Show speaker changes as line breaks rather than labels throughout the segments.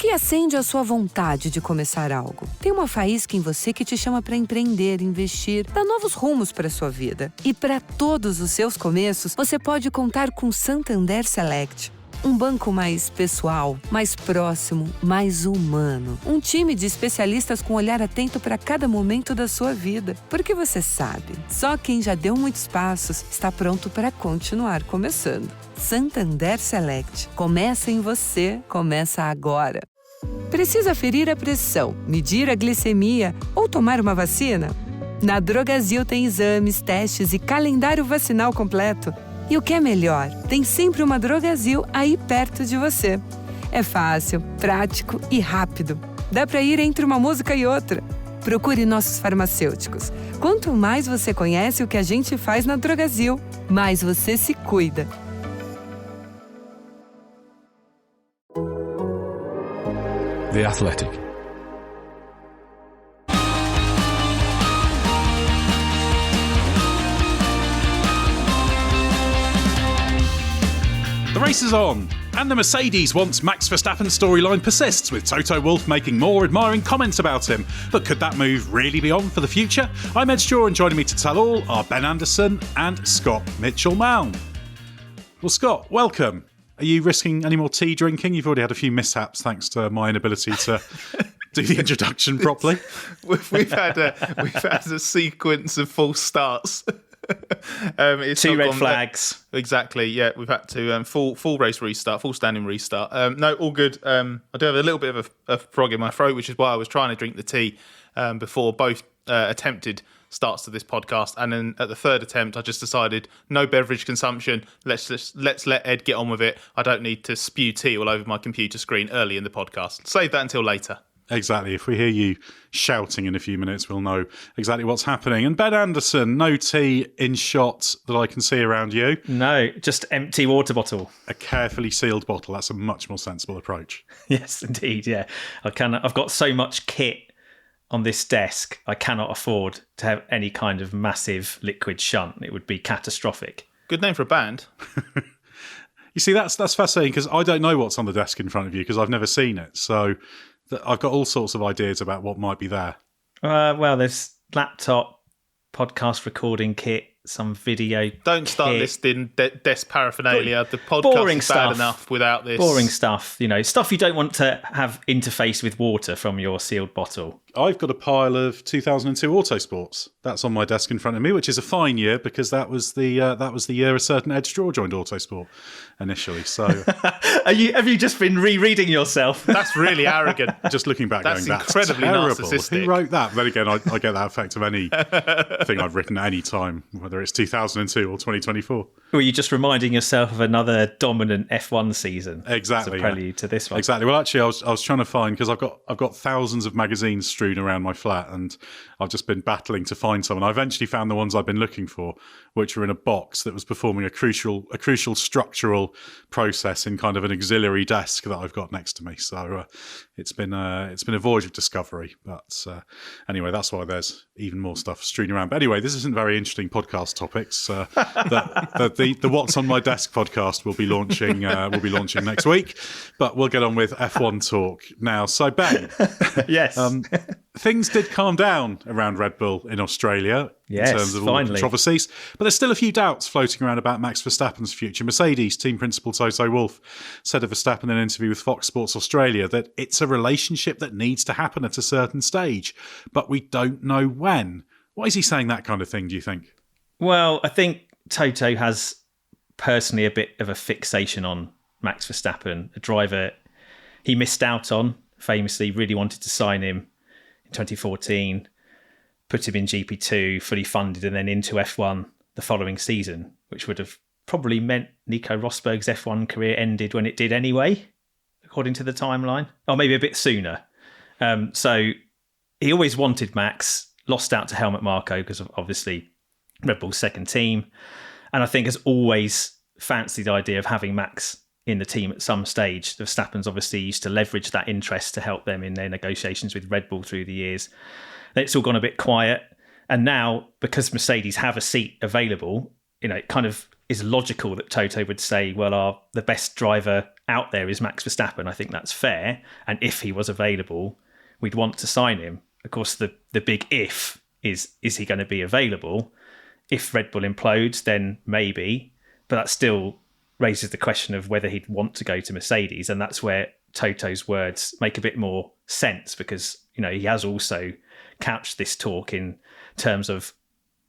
que acende a sua vontade de começar algo? Tem uma faísca em você que te chama para empreender, investir, dar novos rumos para sua vida. E para todos os seus começos, você pode contar com Santander Select. Um banco mais pessoal, mais próximo, mais humano. Um time de especialistas com olhar atento para cada momento da sua vida. Porque você sabe, só quem já deu muitos passos está pronto para continuar começando. Santander Select. Começa em você, começa agora. Precisa aferir a pressão, medir a glicemia ou tomar uma vacina? Na Drogasil tem exames, testes e calendário vacinal completo. E o que é melhor, tem sempre uma Drogasil aí perto de você. É fácil, prático e rápido. Dá para ir entre uma música e outra. Procure nossos farmacêuticos. Quanto mais você conhece o que a gente faz na Drogasil, mais você se cuida.
The Athletic.
The race is on, and the Mercedes wants Max Verstappen storyline persists, with Toto Wolff making more admiring comments about him. But could that move really be on for the future? I'm Edd Straw, and joining me to tell all are Ben Anderson and Scott-Mitchell-Malm. Well, Scott, welcome. Are you risking any more tea drinking? You've already had a few mishaps thanks to my inability to do the introduction properly.
We've had a sequence of false starts.
Two red flags.
Exactly, yeah. We've had to full race restart, full standing restart. No, all good. I do have a little bit of a frog in my throat, which is why I was trying to drink the tea before both attempted starts to this podcast, and then at the third attempt I just decided no beverage consumption, let's let Ed get on with it. I don't need to spew tea all over my computer screen early in the podcast. Save that until later.
Exactly. If we hear you shouting in a few minutes, we'll know exactly what's happening. And Ben Anderson, no tea in shot that I can see around you.
No, just empty water bottle.
A carefully sealed bottle. That's a much more sensible approach.
Yes, indeed. Yeah, I've got so much kit on this desk. I cannot afford to have any kind of massive liquid shunt. It would be catastrophic.
Good name for a band.
You see, that's fascinating because I don't know what's on the desk in front of you because I've never seen it. So I've got all sorts of ideas about what might be there.
Well, there's laptop, podcast recording kit, some video.
Don't start listing desk paraphernalia. The podcast
boring
is bad
stuff.
enough without this.
Boring stuff, stuff you don't want to have interface with water from your sealed bottle.
I've got a pile of 2002 Autosports. That's on my desk in front of me, which is a fine year because that was the year a certain Edd Straw joined Autosport initially. So,
have you just been rereading yourself?
That's really arrogant.
Just looking back,
that's
going, that's
incredibly
terrible.
narcissistic.
Who wrote that? Then again, I get that effect of any thing I've written at any time, whether it's 2002 or 2024.
Were you just reminding yourself of another dominant F1 season?
Exactly.
As a prelude to this one.
Exactly. Well, actually, I was trying to find because I've got thousands of magazines strewn around my flat, and I've just been battling to find some. And I eventually found the ones I've been looking for, which were in a box that was performing a crucial structural process in kind of an auxiliary desk that I've got next to me. So it's been a voyage of discovery. But anyway, that's why there's even more stuff strewn around. But anyway, this isn't very interesting podcast topics. The What's on My Desk podcast will be launching next week. But we'll get on with F1 talk now. So Ben,
yes.
Things did calm down around Red Bull in Australia in terms of all the controversies, but there's still a few doubts floating around about Max Verstappen's future. Mercedes team principal Toto Wolff said of Verstappen in an interview with Fox Sports Australia that it's a relationship that needs to happen at a certain stage, but we don't know when. Why is he saying that kind of thing, do you think?
Well, I think Toto has personally a bit of a fixation on Max Verstappen, a driver he missed out on, famously really wanted to sign him in 2014, put him in GP2, fully funded, and then into F1 the following season, which would have probably meant Nico Rosberg's F1 career ended when it did anyway, according to the timeline, or maybe a bit sooner. So he always wanted Max, lost out to Helmut Marko because of obviously Red Bull's second team, and I think has always fancied the idea of having Max in the team at some stage. The Verstappens obviously used to leverage that interest to help them in their negotiations with Red Bull through the years. Then it's all gone a bit quiet. And now, because Mercedes have a seat available, it kind of is logical that Toto would say, well, the best driver out there is Max Verstappen. I think that's fair. And if he was available, we'd want to sign him. Of course, the big if is he going to be available? If Red Bull implodes, then maybe. But that still raises the question of whether he'd want to go to Mercedes. And that's where Toto's words make a bit more sense, because, he has also couched this talk in terms of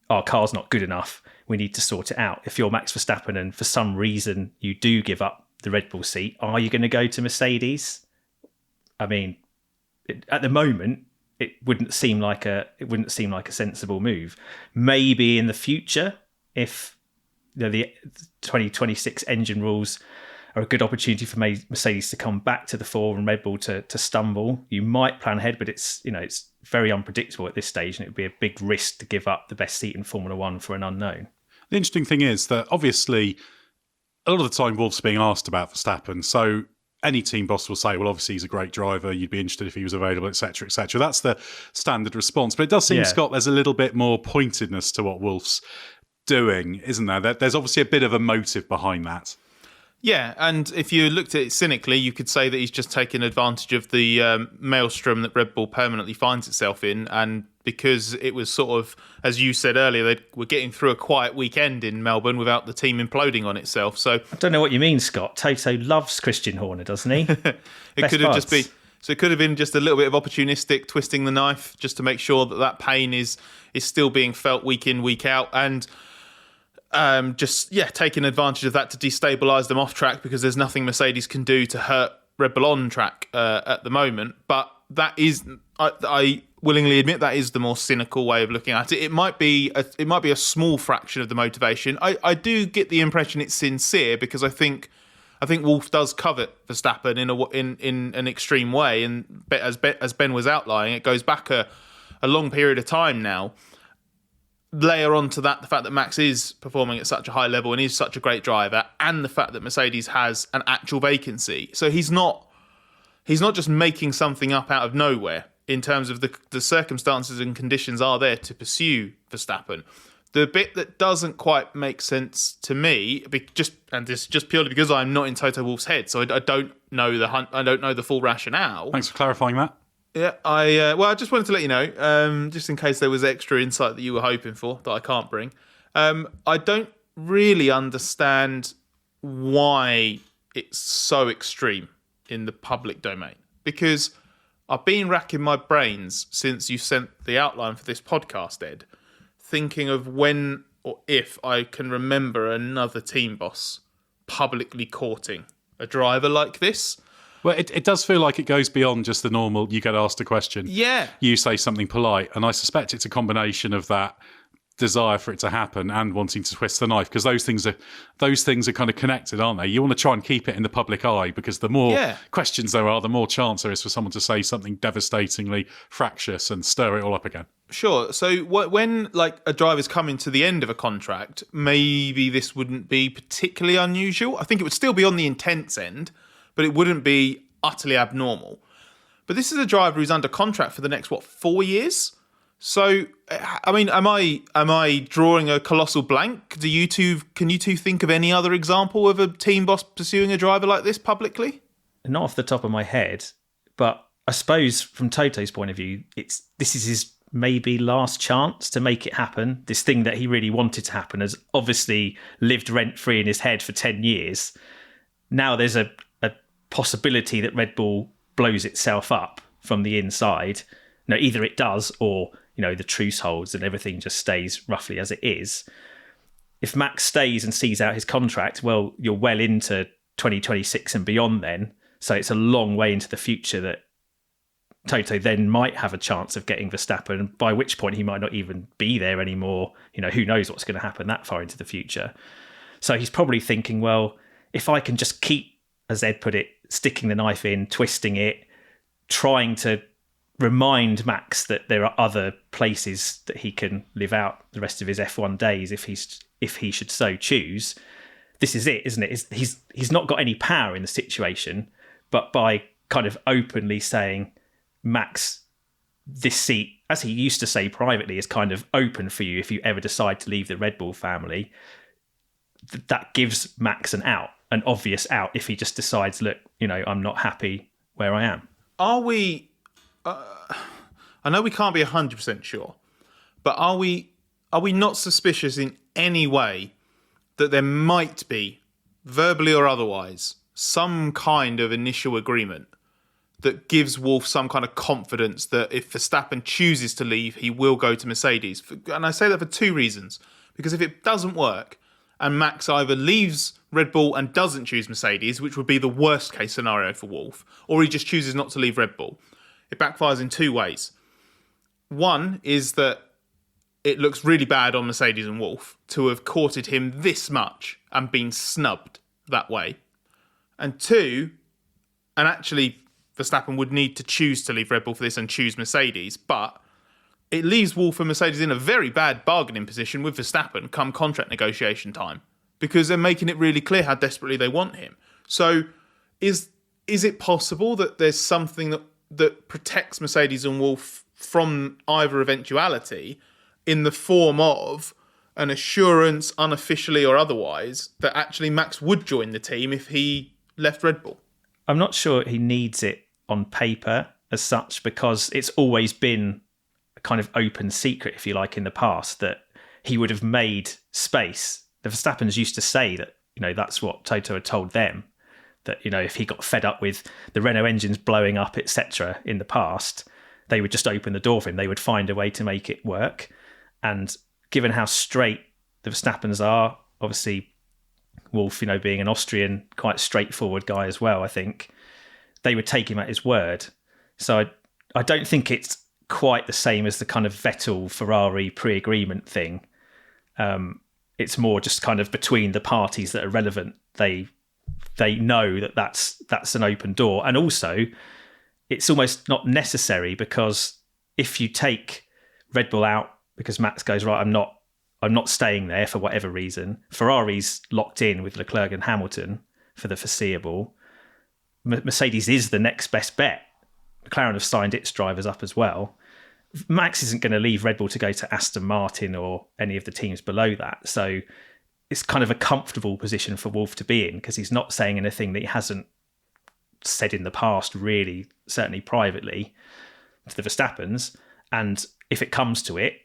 our car's not good enough. We need to sort it out. If you're Max Verstappen and for some reason you do give up the Red Bull seat, are you going to go to Mercedes? I mean, at the moment, it wouldn't seem like a sensible move. Maybe in the future, if the 2026 engine rules are a good opportunity for Mercedes to come back to the fore and Red Bull to stumble, you might plan ahead, but it's very unpredictable at this stage, and it would be a big risk to give up the best seat in Formula One for an unknown.
The interesting thing is that obviously a lot of the time Wolff's being asked about Verstappen, so any team boss will say, well, obviously he's a great driver, you'd be interested if he was available, etc., etc. That's the standard response. But it does seem, Scott, there's a little bit more pointedness to what Wolff's doing, isn't there? There's obviously a bit of a motive behind that.
Yeah, and if you looked at it cynically, you could say that he's just taken advantage of the maelstrom that Red Bull permanently finds itself in, and because it was sort of, as you said earlier, they were getting through a quiet weekend in Melbourne without the team imploding on itself. So
I don't know what you mean, Scott. Toto loves Christian Horner, doesn't he?
It could have been just a little bit of opportunistic twisting the knife, just to make sure that pain is still being felt week in, week out, and taking advantage of that to destabilise them off track, because there's nothing Mercedes can do to hurt Red Bull on track at the moment. But that is, I willingly admit, that is the more cynical way of looking at it. It might be a small fraction of the motivation. I do get the impression it's sincere, because I think Wolff does covet Verstappen in an extreme way, and as Ben was outlining, it goes back a long period of time now. Layer onto that the fact that Max is performing at such a high level and is such a great driver, and the fact that Mercedes has an actual vacancy. So he's not just making something up out of nowhere. In terms of the circumstances and conditions are there to pursue Verstappen. The bit that doesn't quite make sense to me, and this is just purely because I'm not in Toto Wolff's head, so I don't know the full rationale.
Thanks for clarifying that.
Yeah, I just wanted to let you know, just in case there was extra insight that you were hoping for that I can't bring. I don't really understand why it's so extreme in the public domain, because I've been racking my brains since you sent the outline for this podcast, Ed, thinking of when or if I can remember another team boss publicly courting a driver like this.
Well, it does feel like it goes beyond just the normal, you get asked a question, you say something polite, and I suspect it's a combination of that desire for it to happen and wanting to twist the knife, because those things are kind of connected, aren't they? You want to try and keep it in the public eye, because the more questions there are, the more chance there is for someone to say something devastatingly fractious and stir it all up again. Sure.
So when a driver's coming to the end of a contract, maybe this wouldn't be particularly unusual. I think it would still be on the intense end, but it wouldn't be utterly abnormal. But this is a driver who's under contract for the next 4 years. So, I mean, am I drawing a colossal blank? Can you two think of any other example of a team boss pursuing a driver like this publicly?
Not off the top of my head, but I suppose from Toto's point of view, this is his maybe last chance to make it happen. This thing that he really wanted to happen has obviously lived rent-free in his head for 10 years. Now there's a possibility that Red Bull blows itself up from the inside. Either it does, or the truce holds and everything just stays roughly as it is. If Max stays and sees out his contract, well, you're well into 2026 and beyond then. So it's a long way into the future that Toto then might have a chance of getting Verstappen, by which point he might not even be there anymore. Who knows what's going to happen that far into the future. So he's probably thinking, well, if I can just keep, as Ed put it, sticking the knife in, twisting it, trying to remind Max that there are other places that he can live out the rest of his F1 days if he should so choose. This is it, isn't it? He's not got any power in the situation, but by kind of openly saying, Max, this seat, as he used to say privately, is kind of open for you if you ever decide to leave the Red Bull family. that gives Max an obvious out, if he just decides, look, I'm not happy where I am.
Are we? I know we can't be 100% sure, but are we not suspicious in any way that there might be, verbally or otherwise, some kind of initial agreement that gives Wolff some kind of confidence that if Verstappen chooses to leave, he will go to Mercedes? And I say that for two reasons. Because if it doesn't work, and Max either leaves Red Bull and doesn't choose Mercedes, which would be the worst case scenario for Wolff, or he just chooses not to leave Red Bull, it backfires in two ways. One is that it looks really bad on Mercedes and Wolff to have courted him this much and been snubbed that way. And two, and actually Verstappen would need to choose to leave Red Bull for this and choose Mercedes, but it leaves Wolff and Mercedes in a very bad bargaining position with Verstappen come contract negotiation time, because they're making it really clear how desperately they want him. So is it possible that there's something that protects Mercedes and Wolff from either eventuality in the form of an assurance, unofficially or otherwise, that actually Max would join the team if he left Red Bull?
I'm not sure he needs it on paper as such, because it's always been a kind of open secret, if you like, in the past, that he would have made space. The Verstappens used to say that, that's what Toto had told them, that, if he got fed up with the Renault engines blowing up, etc., in the past, they would just open the door for him. They would find a way to make it work. And given how straight the Verstappens are, obviously Wolff, being an Austrian, quite straightforward guy as well, I think they would take him at his word. So I don't think it's quite the same as the kind of Vettel-Ferrari pre-agreement thing. It's more just kind of between the parties that are relevant. They know that that's an open door. And also, it's almost not necessary, because if you take Red Bull out because Max goes, right, I'm not staying there for whatever reason, Ferrari's locked in with Leclerc and Hamilton for the foreseeable. Mercedes is the next best bet. McLaren have signed its drivers up as well. Max isn't going to leave Red Bull to go to Aston Martin or any of the teams below that. So it's kind of a comfortable position for Wolff to be in, because he's not saying anything that he hasn't said in the past, really, certainly privately, to the Verstappens. And if it comes to it,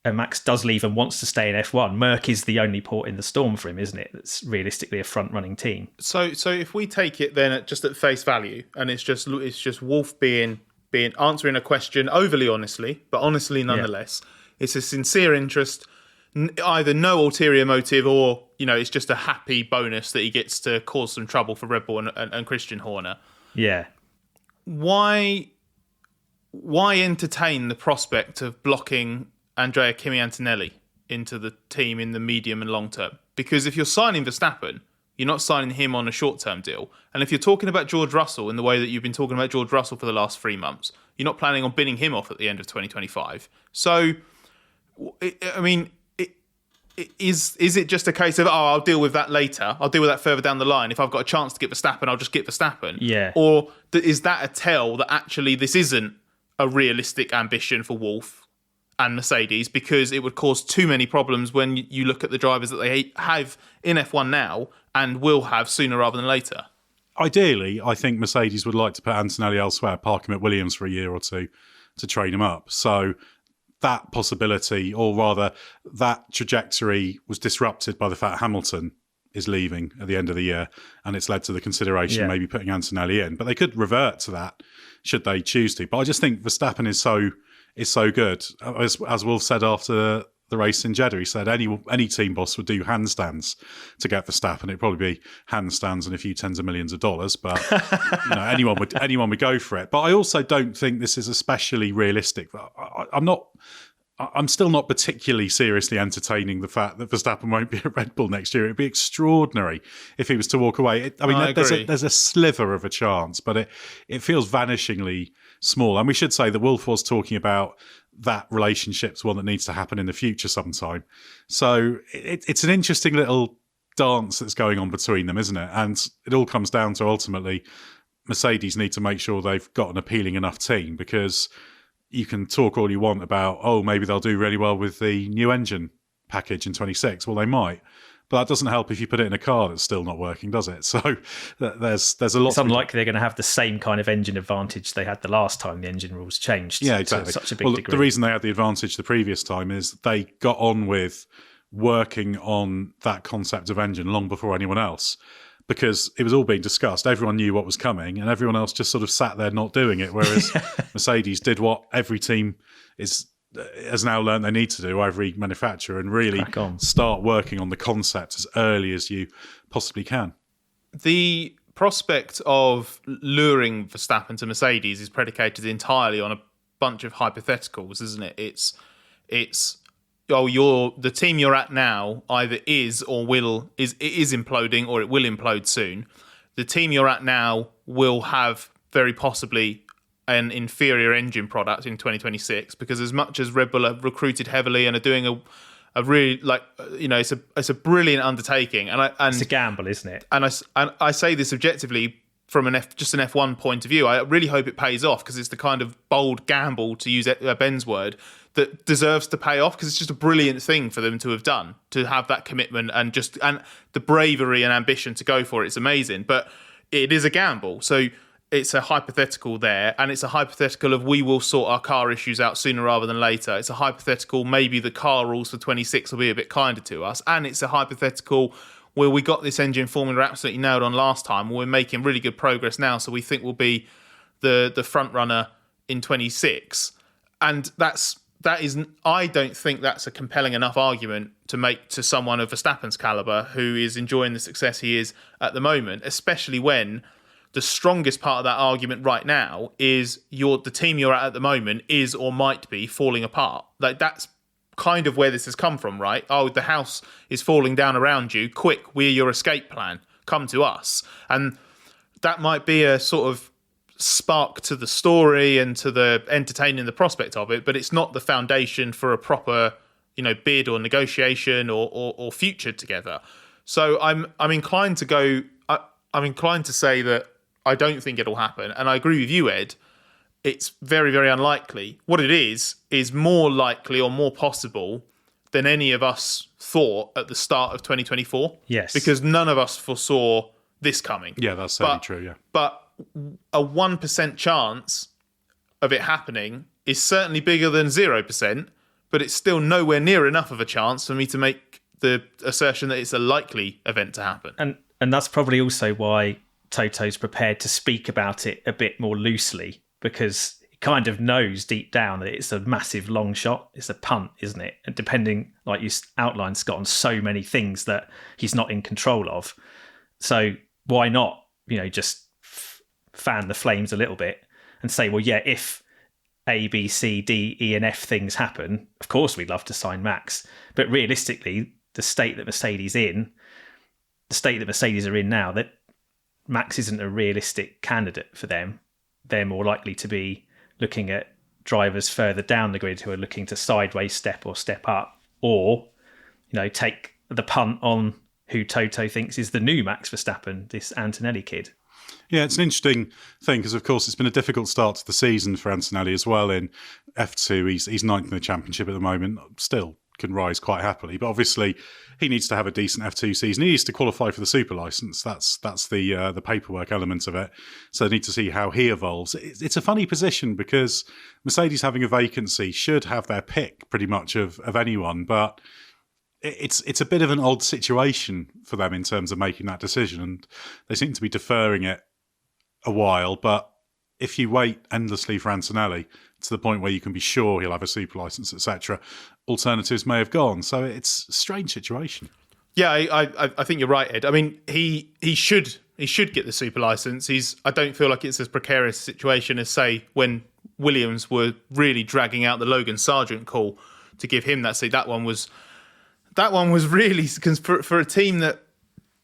and Max does leave and wants to stay in F1, Merck is the only port in the storm for him, isn't it? That's realistically a front-running team.
So if we take it then just at face value, and it's just Wolff being answering a question overly honestly, but honestly nonetheless, it's a sincere interest, either no ulterior motive, or it's just a happy bonus that he gets to cause some trouble for Red Bull and Christian Horner.
Yeah.
Why entertain the prospect of blocking Andrea Kimi Antonelli into the team in the medium and long term? Because if you're signing Verstappen, you're not signing him on a short-term deal. And if you're talking about George Russell in the way that you've been talking about George Russell for the last 3 months, you're not planning on binning him off at the end of 2025. So, I mean, is it just a case of, I'll deal with that later, I'll deal with that further down the line, if I've got a chance to get Verstappen, I'll just get Verstappen?
Yeah.
Or is that a tell that actually this isn't a realistic ambition for Wolff and Mercedes, because it would cause too many problems when you look at the drivers that they have in F1 now and will have sooner rather than later?
Ideally, I think Mercedes would like to put Antonelli elsewhere, park him at Williams for a year or two to train him up. So that possibility, or rather that trajectory, was disrupted by the fact Hamilton is leaving at the end of the year, and it's led to the consideration maybe putting Antonelli in. But they could revert to that should they choose to. But I just think Verstappen is so good. As Wolff said after the race in Jeddah, he said any team boss would do handstands to get Verstappen. It'd probably be handstands and a few tens of millions of dollars, but anyone would go for it. But I also don't think this is especially realistic. I'm still not particularly seriously entertaining the fact that Verstappen won't be at Red Bull next year. It'd be extraordinary if he was to walk away. There's a sliver of a chance, but it feels vanishingly small. And we should say that Wolff was talking about that relationship's one that needs to happen in the future sometime. So it's an interesting little dance that's going on between them, isn't it? And it all comes down to, ultimately, Mercedes need to make sure they've got an appealing enough team, because you can talk all you want about, maybe they'll do really well with the new engine package in 26. Well, they might. But that doesn't help if you put it in a car that's still not working, does it? So there's a lot.
It's unlikely they're going to have the same kind of engine advantage they had the last time the engine rules changed.
Yeah, exactly.
To such a big degree.
The reason they had the advantage the previous time is they got on with working on that concept of engine long before anyone else, because it was all being discussed. Everyone knew what was coming, and everyone else just sort of sat there not doing it. Whereas Mercedes did what every team has now learned they need to do, every manufacturer, and really start working on the concept as early as you possibly can.
The prospect of luring Verstappen to Mercedes is predicated entirely on a bunch of hypotheticals, isn't it? It's the team you're at now either is imploding, or it will implode soon. The team you're at now will have very possibly an inferior engine product in 2026, because as much as Red Bull have recruited heavily and are doing a really, it's a brilliant undertaking, and it's
a gamble, isn't it?
And I say this objectively from an F1 point of view. I really hope it pays off, because it's the kind of bold gamble, to use Ben's word, that deserves to pay off, because it's just a brilliant thing for them to have done, to have that commitment and the bravery and ambition to go for it. It's amazing, but it is a gamble. So it's a hypothetical there, and it's a hypothetical of we will sort our car issues out sooner rather than later. It's a hypothetical maybe the car rules for 26 will be a bit kinder to us, and it's a hypothetical where we got this engine formula absolutely nailed on last time. We're making really good progress now, so we think we'll be the front runner in 26, and I don't think that's a compelling enough argument to make to someone of Verstappen's caliber, who is enjoying the success he is at the moment, especially when the strongest part of that argument right now is the team you're at the moment is or might be falling apart. Like, that's kind of where this has come from, right? Oh, the house is falling down around you. Quick, we're your escape plan. Come to us. And that might be a sort of spark to the story and to the entertaining the prospect of it, but it's not the foundation for a proper, bid or negotiation or future together. So I'm inclined to go. I'm inclined to say that I don't think it'll happen, and I agree with you, Ed. It's very, very unlikely. What it is more likely or more possible than any of us thought at the start of 2024.
Yes,
because none of us foresaw this coming.
Yeah, that's certainly true. Yeah,
but a 1% chance of it happening is certainly bigger than 0%, but it's still nowhere near enough of a chance for me to make the assertion that it's a likely event to happen.
And that's probably also why Toto's prepared to speak about it a bit more loosely, because he kind of knows deep down that it's a massive long shot. It's a punt, isn't it? And depending, like you outlined, Scott, on so many things that he's not in control of. So why not, just fan the flames a little bit and say, well, yeah, if A, B, C, D, E and F things happen, of course we'd love to sign Max. But realistically, the state that Mercedes are in now, that Max isn't a realistic candidate for them. They're more likely to be looking at drivers further down the grid who are looking to sideways step or step up, or, take the punt on who Toto thinks is the new Max Verstappen, this Antonelli kid.
Yeah, it's an interesting thing, because of course it's been a difficult start to the season for Antonelli as well. In F2, he's ninth in the championship at the moment, still can rise quite happily, but obviously he needs to have a decent F2 season. He needs to qualify for the super license. That's the paperwork element of it. So they need to see how he evolves. It's a funny position, because Mercedes, having a vacancy, should have their pick pretty much of anyone, but it's a bit of an odd situation for them in terms of making that decision, and they seem to be deferring it a while. But if you wait endlessly for Antonelli to the point where you can be sure he'll have a super license, etc., alternatives may have gone. So it's a strange situation.
Yeah, I think you're right, Ed. I mean, he should get the super license. I don't feel like it's as precarious a situation as, say, when Williams were really dragging out the Logan Sargent call to give him that seat. That one was really, for a team that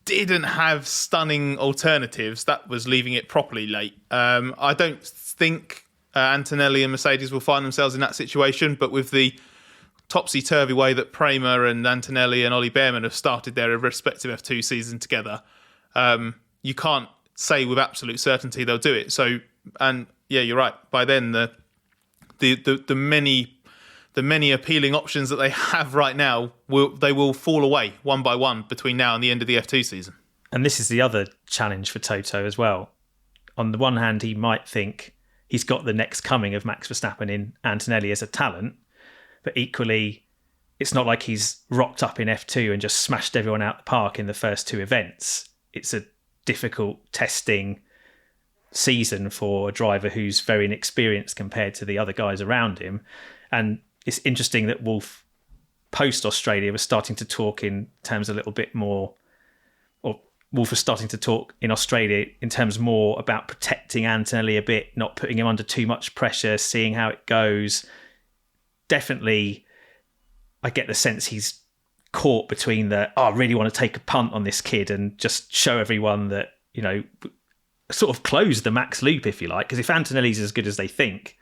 didn't have stunning alternatives, that was leaving it properly late. I don't think Antonelli and Mercedes will find themselves in that situation, but with the topsy-turvy way that Prema and Antonelli and Ollie Behrman have started their respective F2 season together, you can't say with absolute certainty they'll do it. So, and yeah, you're right. By then, the many the many appealing options that they have right now, will fall away one by one between now and the end of the F2 season.
And this is the other challenge for Toto as well. On the one hand, he might think he's got the next coming of Max Verstappen in Antonelli as a talent, but equally, it's not like he's rocked up in F2 and just smashed everyone out the park in the first 2 events. It's a difficult testing season for a driver who's very inexperienced compared to the other guys around him. And it's interesting that Wolff, post-Australia, was starting to talk in terms a little bit more, or Wolff was starting to talk in Australia in terms more about protecting Antonelli a bit, not putting him under too much pressure, seeing how it goes. Definitely, I get the sense he's caught between I really want to take a punt on this kid and just show everyone that, sort of close the Max loop, if you like. Because if Antonelli's as good as they think,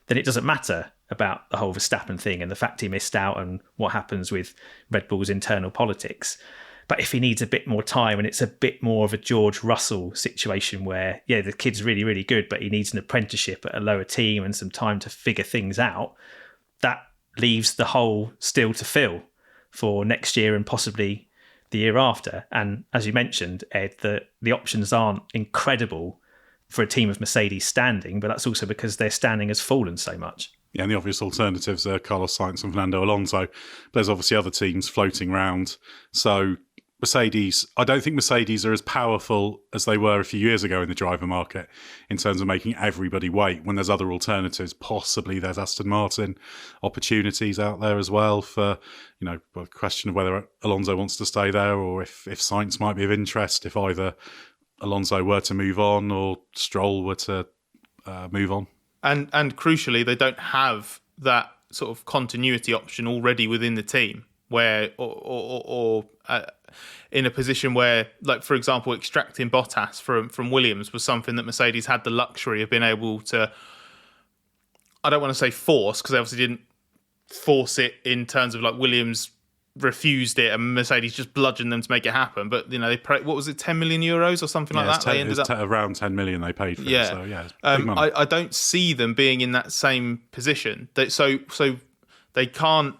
then it doesn't matter about the whole Verstappen thing and the fact he missed out and what happens with Red Bull's internal politics. But if he needs a bit more time and it's a bit more of a George Russell situation where, yeah, the kid's really, really good, but he needs an apprenticeship at a lower team and some time to figure things out, that leaves the hole still to fill for next year and possibly the year after. And as you mentioned, Ed, the options aren't incredible for a team of Mercedes standing, but that's also because their standing has fallen so much.
Yeah, and the obvious alternatives are Carlos Sainz and Fernando Alonso. There's obviously other teams floating around. So Mercedes, I don't think Mercedes are as powerful as they were a few years ago in the driver market in terms of making everybody wait when there's other alternatives. Possibly there's Aston Martin opportunities out there as well for, a question of whether Alonso wants to stay there or if Sainz might be of interest if either Alonso were to move on or Stroll were to move on.
And crucially, they don't have that sort of continuity option already within the team where, or in a position where, like, for example, extracting Bottas from Williams was something that Mercedes had the luxury of being able to, I don't want to say force, because they obviously didn't force it in terms of like Williams refused it and Mercedes just bludgeoned them to make it happen. But, they what was it, 10 million euros or something like that? They ended up
around 10 million they paid for it. So, yeah, it's big money.
I don't see them being in that same position. So they can't.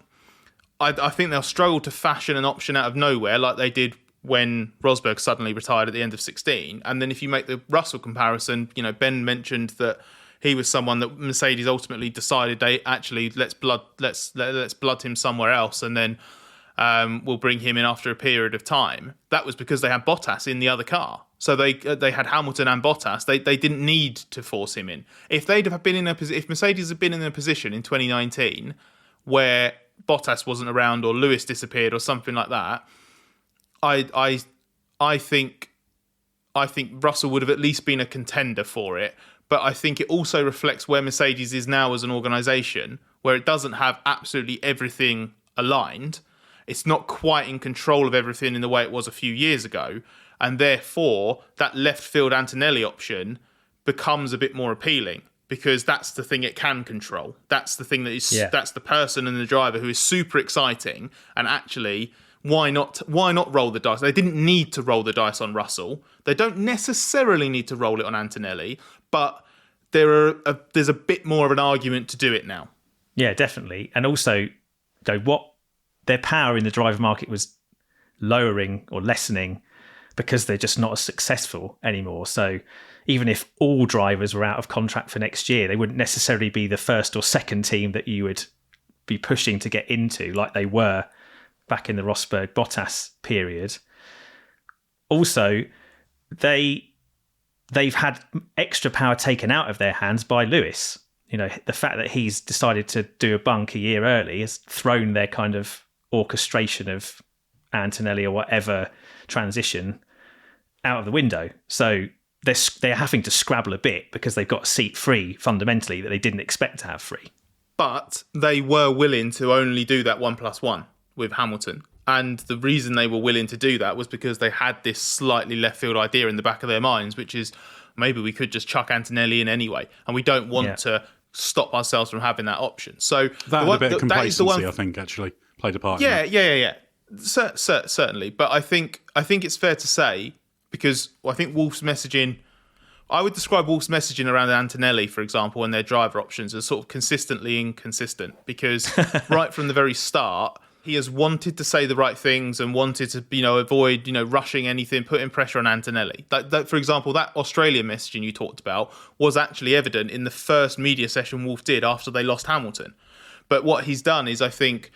I think they'll struggle to fashion an option out of nowhere like they did when Rosberg suddenly retired at the end of 2016. And then if you make the Russell comparison, Ben mentioned that he was someone that Mercedes ultimately decided they actually let's blood him somewhere else, and then we'll bring him in after a period of time. That was because they had Bottas in the other car. So they had Hamilton and Bottas. They didn't need to force him in. If Mercedes had been in a position in 2019 where Bottas wasn't around or Lewis disappeared or something like that, I think Russell would have at least been a contender for it. But I think it also reflects where Mercedes is now as an organisation, where it doesn't have absolutely everything aligned. It's not quite in control of everything in the way it was a few years ago. And therefore, that left field Antonelli option becomes a bit more appealing because that's the thing it can control. That's the thing that's the person and the driver who is super exciting. And actually, why not roll the dice? They didn't need to roll the dice on Russell. They don't necessarily need to roll it on Antonelli, but there's a bit more of an argument to do it now.
Yeah, definitely. And also, what their power in the driver market was lowering or lessening because they're just not as successful anymore. So even if all drivers were out of contract for next year, they wouldn't necessarily be the first or second team that you would be pushing to get into like they were back in the Rosberg-Bottas period. Also, they've had extra power taken out of their hands by Lewis. The fact that he's decided to do a bunk a year early has thrown their kind of orchestration of Antonelli or whatever transition out of the window. So they're having to scrabble a bit because they've got a seat free fundamentally that they didn't expect to have free.
But they were willing to only do that 1+1 with Hamilton. And the reason they were willing to do that was because they had this slightly left field idea in the back of their minds, which is maybe we could just chuck Antonelli in anyway. And we don't want to stop ourselves from having that option. So
that a bit of complacency, I think, actually played a part.
Yeah. Certainly. But I think it's fair to say, because I think Wolff's messaging, I would describe Wolff's messaging around Antonelli, for example, and their driver options as sort of consistently inconsistent, because right from the very start, he has wanted to say the right things and wanted to, avoid, rushing anything, putting pressure on Antonelli. That, for example, that Australia messaging you talked about was actually evident in the first media session Wolff did after they lost Hamilton. But what he's done is, I think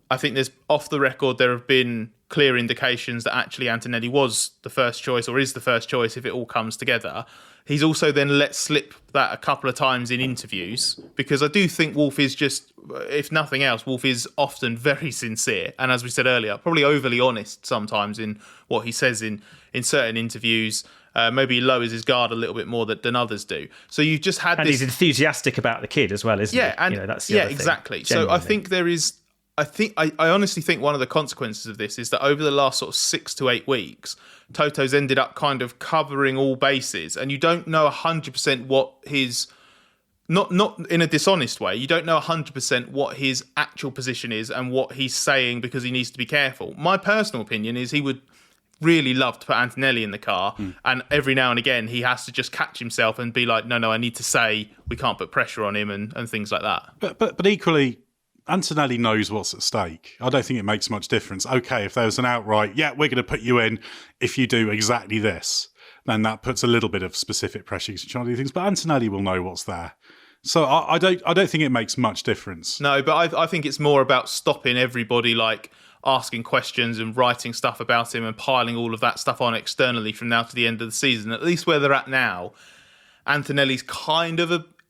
there's off the record, there have been clear indications that actually Antonelli was the first choice, or is the first choice if it all comes together. He's also then let slip that a couple of times in interviews, because I do think Wolff is just, if nothing else, Wolff is often very sincere. And as we said earlier, probably overly honest sometimes in what he says in certain interviews. Maybe he lowers his guard a little bit more than others do. So you've just had
and
this...
he's enthusiastic about the kid as well, isn't he?
And,
that's the other thing,
exactly.
genuinely.
So I think there is... I honestly think one of the consequences of this is that over the last sort of 6 to 8 weeks, Toto's ended up kind of covering all bases, and you don't know 100% what his, not in a dishonest way, you don't know 100% what his actual position is and what he's saying because he needs to be careful. My personal opinion is he would really love to put Antonelli in the car, and every now and again he has to just catch himself and be like, no, I need to say we can't put pressure on him and things like that.
But equally, Antonelli knows what's at stake. I don't think it makes much difference. Okay, if there was an outright, we're going to put you in if you do exactly this, then that puts a little bit of specific pressure to try to do things. But Antonelli will know what's there. So I don't think it makes much difference.
No, but I think it's more about stopping everybody like asking questions and writing stuff about him and piling all of that stuff on externally from now to the end of the season. At least where they're at now, Antonelli's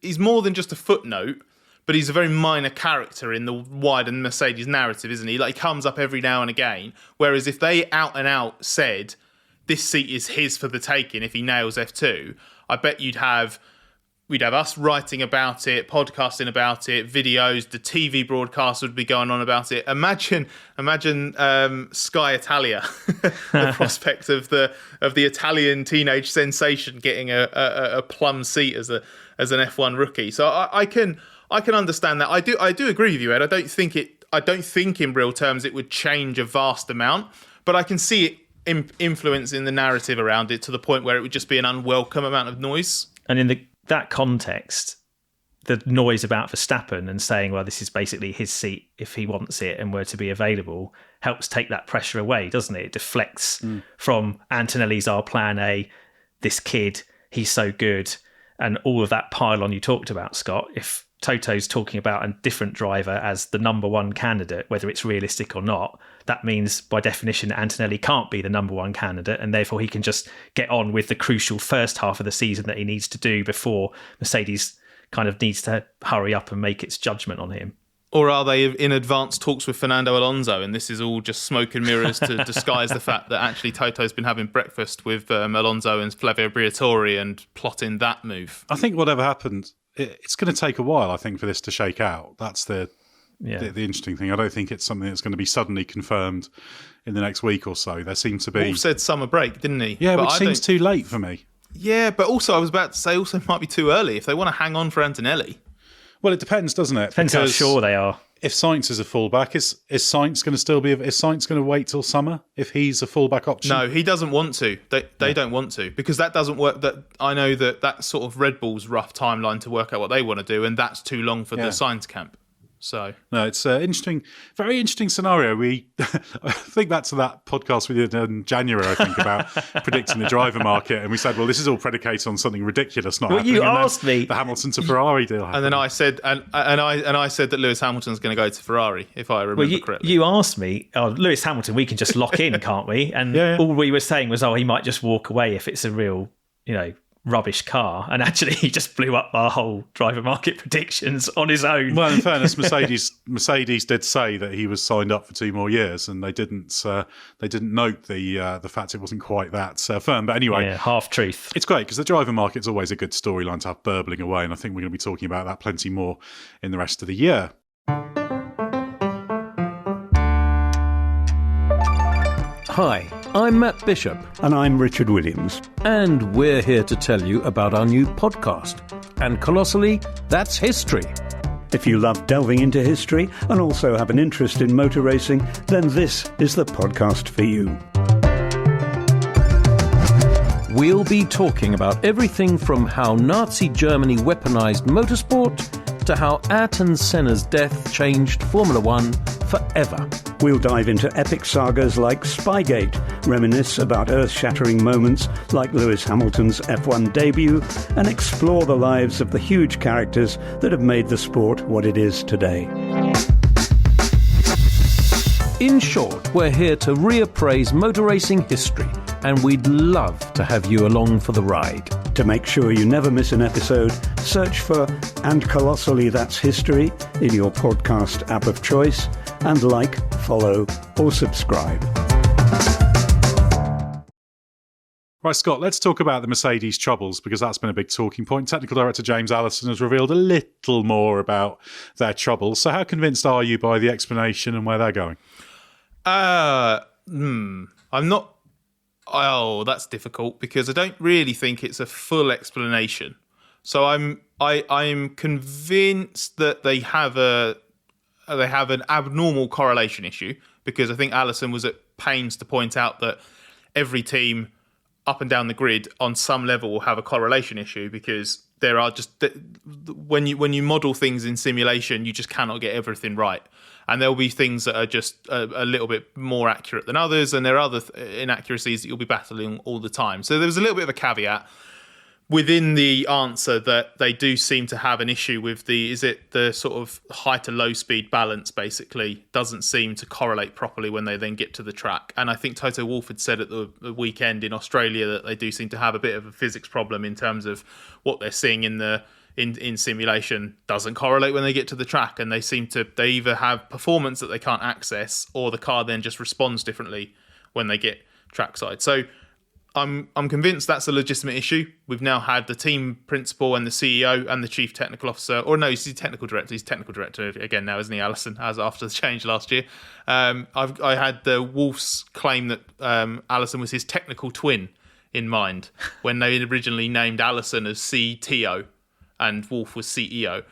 he's more than just a footnote, but he's a very minor character in the wider Mercedes narrative, isn't he? Like, he comes up every now and again. Whereas if they out and out said this seat is his for the taking if he nails F2, I bet we'd have us writing about it, podcasting about it, videos, the TV broadcast would be going on about it. Imagine Sky Italia, the prospect of the Italian teenage sensation getting a plum seat as an F1 rookie. So I can understand that. I do agree with you, Ed. I don't think in real terms it would change a vast amount, but I can see it influencing the narrative around it to the point where it would just be an unwelcome amount of noise.
And in that context, the noise about Verstappen and saying, well, this is basically his seat if he wants it and were to be available, helps take that pressure away, doesn't it? It deflects from Antonelli's our plan A, this kid, he's so good, and all of that pile-on you talked about, Scott. If Toto's talking about a different driver as the number one candidate, whether it's realistic or not, that means by definition Antonelli can't be the number one candidate, and therefore he can just get on with the crucial first half of the season that he needs to do before Mercedes kind of needs to hurry up and make its judgment on him.
Or are they in advanced talks with Fernando Alonso, and this is all just smoke and mirrors to disguise the fact that actually Toto's been having breakfast with Alonso and Flavio Briatore and plotting that move?
I think whatever happened, it's going to take a while, I think, for this to shake out. That's the interesting thing. I don't think it's something that's going to be suddenly confirmed in the next week or so. There seems to be...
Wolff said summer break, didn't he?
Yeah, which seems too late for me.
Yeah, but also I was about to say also it might be too early if they want to hang on for Antonelli.
Well, it depends, doesn't it?
Depends how sure they are.
If Sainz is a fullback, is Sainz going to still be? Is Sainz going to wait till summer if he's a fullback option?
No, he doesn't want to. They don't want to, because that doesn't work. That I know that's sort of Red Bull's rough timeline to work out what they want to do, and that's too long for the Sainz camp. So
no, it's an interesting, very interesting scenario. I think back to that podcast we did in January, I think, about predicting the driver market, and we said, well, this is all predicated on something ridiculous not happening.
You asked me
the Hamilton to Ferrari deal happened.
And then I said, and I said that Lewis Hamilton's going to go to Ferrari, if I remember correctly.
You asked me, Lewis Hamilton, we can just lock in, can't we? And all we were saying was, he might just walk away if it's a real, rubbish car, and actually he just blew up our whole driver market predictions on his own.
Well, in fairness, Mercedes did say that he was signed up for 2 more years, and they didn't note the fact it wasn't quite that firm. But anyway,
half truth.
It's great because the driver market's always a good storyline to have burbling away, and I think we're going to be talking about that plenty more in the rest of the year.
Hi, I'm Matt Bishop.
And I'm Richard Williams.
And we're here to tell you about our new podcast. And colossally, that's history.
If you love delving into history and also have an interest in motor racing, then this is the podcast for you.
we'll be talking about everything from how Nazi Germany weaponized motorsport to how Ayrton Senna's death changed Formula One forever.
We'll dive into epic sagas like Spygate, reminisce about earth-shattering moments like Lewis Hamilton's F1 debut, and explore the lives of the huge characters that have made the sport what it is today.
In short, we're here to reappraise motor racing history, and we'd love to have you along for the ride.
To make sure you never miss an episode, search for And Colossally That's History in your podcast app of choice, and like, follow, or subscribe.
Right, Scott, let's talk about the Mercedes troubles, because that's been a big talking point. Technical Director James Allison has revealed a little more about their troubles. So how convinced are you by the explanation and where they're going?
I'm not... Oh, that's difficult, because I don't really think it's a full explanation. So I'm convinced that they have an abnormal correlation issue, because I think Allison was at pains to point out that every team up and down the grid on some level will have a correlation issue, because there are just, when you model things in simulation, you just cannot get everything right. And there'll be things that are just a little bit more accurate than others, and there are other inaccuracies that you'll be battling all the time. So there was a little bit of a caveat within the answer that they do seem to have an issue with the sort of high to low speed balance, basically doesn't seem to correlate properly when they then get to the track. And I think Toto Wolff had said at the weekend in Australia that they do seem to have a bit of a physics problem in terms of what they're seeing in simulation doesn't correlate when they get to the track, and they either have performance that they can't access, or the car then just responds differently when they get trackside. So I'm convinced that's a legitimate issue. We've now had the team principal and the CEO and the chief technical officer, or no, he's the technical director. He's technical director again now, isn't he, Allison, as after the change last year. I had the Wolff's claim that Allison was his technical twin in mind when they originally named Allison as CTO and Wolff was CEO.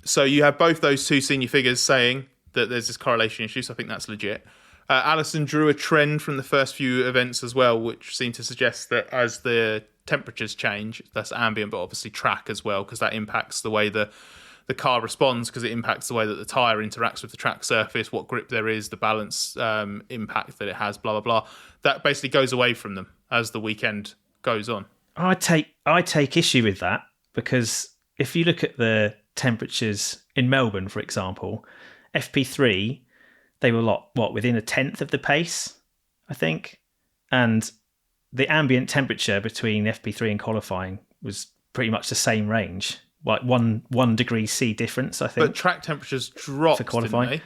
So you have both those two senior figures saying that there's this correlation issue, so I think that's legit. Allison drew a trend from the first few events as well, which seemed to suggest that as the temperatures change, that's ambient, but obviously track as well, because that impacts the way the car responds, because it impacts the way that the tyre interacts with the track surface, what grip there is, the balance impact that it has, blah, blah, blah. That basically goes away from them as the weekend goes on.
I take issue with that, because if you look at the temperatures in Melbourne, for example, FP3, they were within a tenth of the pace, I think. And the ambient temperature between FP3 and qualifying was pretty much the same range, like 1 degree C difference, I think.
But track temperatures dropped,
for qualifying.
didn't they?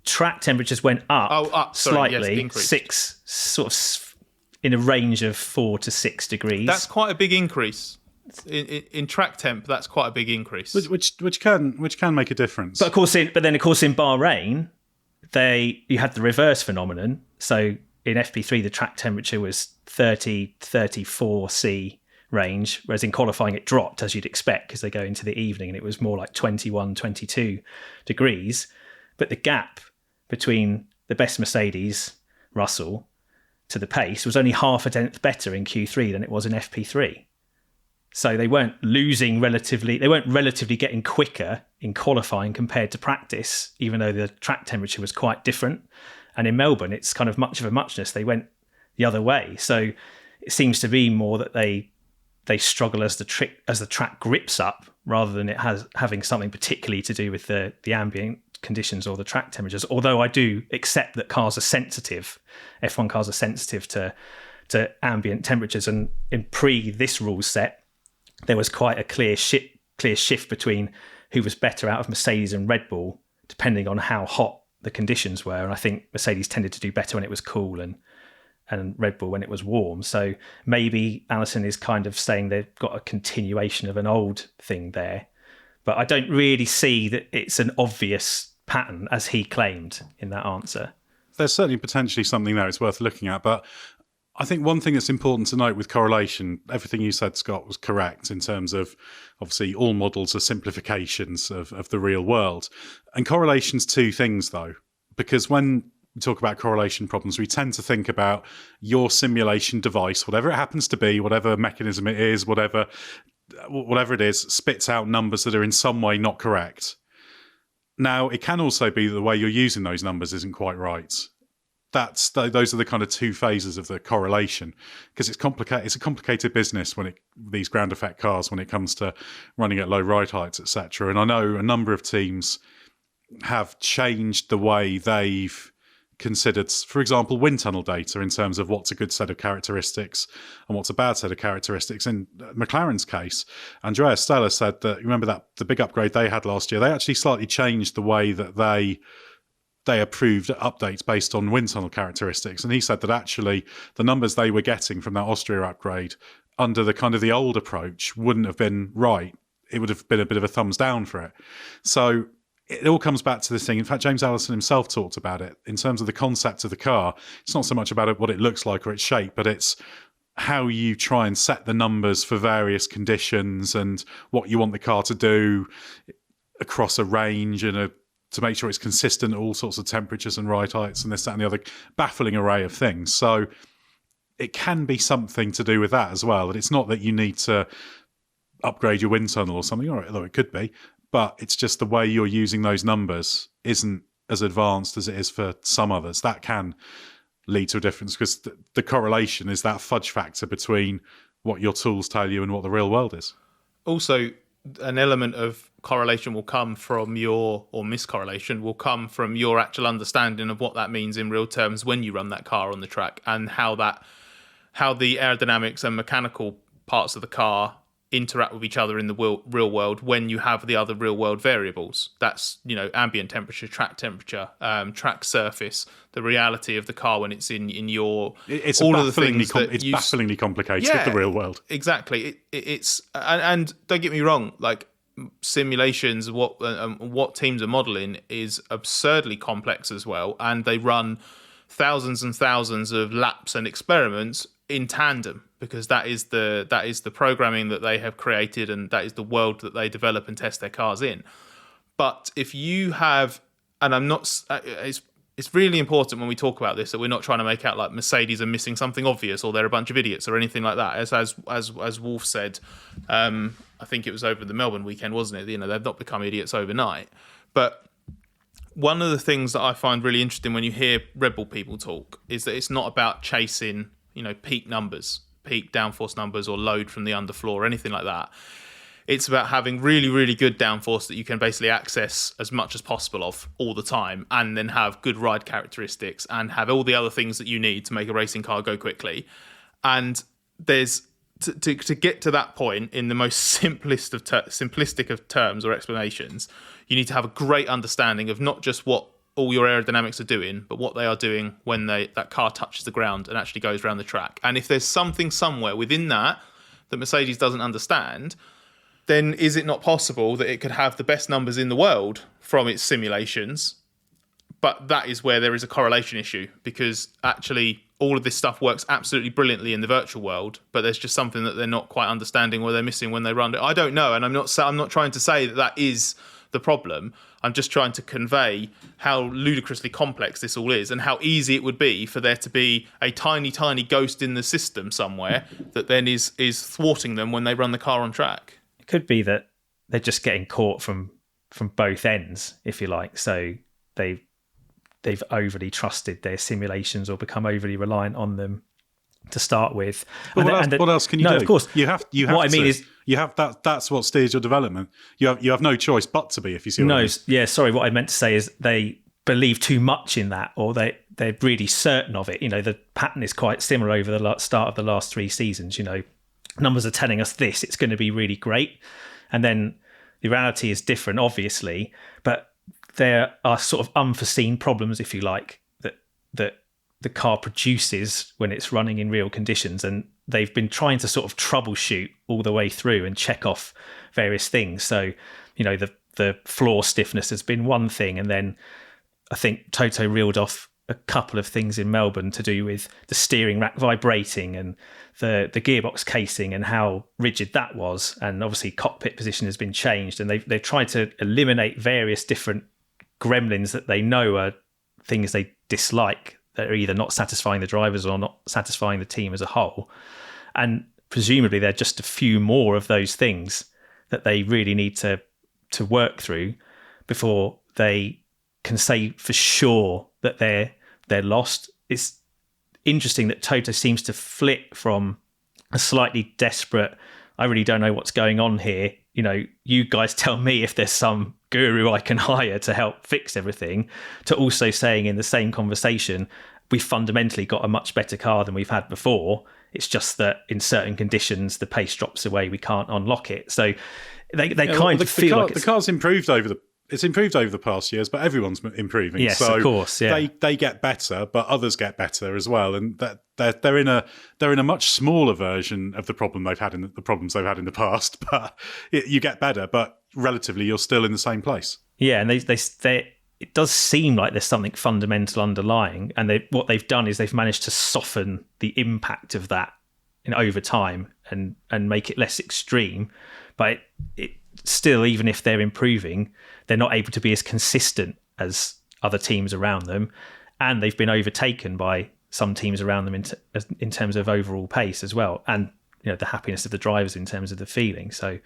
Track temperatures went up slightly,
yes,
6, sort of in a range of 4 to 6 degrees.
That's quite a big increase. In track temp, that's quite a big increase.
Which can make a difference.
But of course in Bahrain, you had the reverse phenomenon. So in FP3, the track temperature was 30, 34 C range, whereas in qualifying it dropped, as you'd expect, because they go into the evening, and it was more like 21, 22 degrees. But the gap between the best Mercedes, Russell, to the pace was only half a tenth better in Q3 than it was in FP3. So they weren't relatively getting quicker in qualifying compared to practice, even though the track temperature was quite different. And in Melbourne, it's kind of much of a muchness. They went the other way. So it seems to be more that they struggle as the track grips up, rather than it having something particularly to do with the ambient conditions or the track temperatures. Although I do accept that cars are sensitive. F1 cars are sensitive to ambient temperatures. And in this rule set, there was quite a clear shift between who was better out of Mercedes and Red Bull, depending on how hot the conditions were. And I think Mercedes tended to do better when it was cool, and Red Bull when it was warm. So maybe Allison is kind of saying they've got a continuation of an old thing there. But I don't really see that it's an obvious pattern, as he claimed in that answer.
There's certainly potentially something there it's worth looking at, but I think one thing that's important to note with correlation, everything you said, Scott, was correct in terms of, obviously, all models are simplifications of the real world. And correlation's two things, though, because when we talk about correlation problems, we tend to think about your simulation device, whatever it happens to be, whatever mechanism it is, whatever it is, spits out numbers that are in some way not correct. Now, it can also be that the way you're using those numbers isn't quite right. Those are the kind of two phases of the correlation, because it's complicated. It's a complicated business these ground effect cars when it comes to running at low ride heights, etc. And I know a number of teams have changed the way they've considered, for example, wind tunnel data in terms of what's a good set of characteristics and what's a bad set of characteristics. In McLaren's case, Andrea Stella said that, remember that the big upgrade they had last year, they actually slightly changed the way that they approved updates based on wind tunnel characteristics. And he said that actually the numbers they were getting from that Austria upgrade under the kind of the old approach wouldn't have been right. It would have been a bit of a thumbs down for it. So it all comes back to this thing. In fact, James Allison himself talked about it in terms of the concept of the car. It's not so much about what it looks like or its shape, but it's how you try and set the numbers for various conditions and what you want the car to do across a range and to make sure it's consistent at all sorts of temperatures and ride heights and this, that, and the other baffling array of things. So it can be something to do with that as well. That it's not that you need to upgrade your wind tunnel or something, although it could be, but it's just the way you're using those numbers isn't as advanced as it is for some others. That can lead to a difference, because the correlation is that fudge factor between what your tools tell you and what the real world is.
Also, an element of correlation will come from or miscorrelation will come from your actual understanding of what that means in real terms when you run that car on the track, and how the aerodynamics and mechanical parts of the car interact with each other in the real world when you have the other real world variables. That's, ambient temperature, track surface, the reality of the car when it's in your
it's
all of the things
it's bafflingly complicated, the real world.
Exactly. It's and don't get me wrong, like simulations, what teams are modeling is absurdly complex as well, and they run thousands and thousands of laps and experiments in tandem, because that is the programming that they have created, and that is the world that they develop and test their cars in. But if you have, and I'm not, it's really important when we talk about this that we're not trying to make out like Mercedes are missing something obvious or they're a bunch of idiots or anything like that. As Wolff said, I think it was over the Melbourne weekend, wasn't it? They've not become idiots overnight. But one of the things that I find really interesting when you hear Red Bull people talk is that it's not about chasing, peak numbers, peak downforce numbers or load from the underfloor or anything like that. It's about having really, really good downforce that you can basically access as much as possible of all the time, and then have good ride characteristics and have all the other things that you need to make a racing car go quickly. And there's to get to that point in the most simplistic of terms or explanations, you need to have a great understanding of not just what all your aerodynamics are doing, but what they are doing when that car touches the ground and actually goes around the track. And if there's something somewhere within that Mercedes doesn't understand, then is it not possible that it could have the best numbers in the world from its simulations? But that is where there is a correlation issue, because actually all of this stuff works absolutely brilliantly in the virtual world, but there's just something that they're not quite understanding or they're missing when they run it. I don't know, and I'm not trying to say that is the problem. I'm just trying to convey how ludicrously complex this all is, and how easy it would be for there to be a tiny, tiny ghost in the system somewhere that then is thwarting them when they run the car on track.
It could be that they're just getting caught from both ends, if you like. So they've overly trusted their simulations or become overly reliant on them to start with.
But what else can you do?
No, of course.
You have
what
to.
I mean is,
you have that. That's what steers your development. You have no choice but to be, if you see what I mean.
Yeah, sorry. What I meant to say is they believe too much in that, or they're really certain of it. The pattern is quite similar over the start of the last 3 seasons. Numbers are telling us this, it's going to be really great, and then the reality is different, obviously. But there are sort of unforeseen problems, if you like, that the car produces when it's running in real conditions, and they've been trying to sort of troubleshoot all the way through and check off various things. So, the floor stiffness has been one thing, and then I think Toto reeled off a couple of things in Melbourne to do with the steering rack vibrating and the gearbox casing and how rigid that was, and obviously cockpit position has been changed, and they've tried to eliminate various different gremlins that they know are things they dislike that are either not satisfying the drivers or not satisfying the team as a whole. And presumably there are just a few more of those things that they really need to work through before they can say for sure that they're lost. It's interesting that Toto seems to flit from a slightly desperate, I really don't know what's going on here, you guys tell me if there's some guru I can hire to help fix everything, to also saying in the same conversation, we've fundamentally got a much better car than we've had before. It's just that in certain conditions, the pace drops away. We can't unlock it. So they kind of feel like
the car's improved over the past years, but everyone's improving.
Yes,
so
of course. Yeah.
They get better, but others get better as well, and that they're in a much smaller version of the problems they've had in the past. But you get better, but relatively, you're still in the same place.
Yeah, and it does seem like there's something fundamental underlying, and what they've done is they've managed to soften the impact of that over time and make it less extreme. But it still, even if they're improving, they're not able to be as consistent as other teams around them, and they've been overtaken by some teams around them in terms of overall pace as well, and the happiness of the drivers in terms of the feeling. So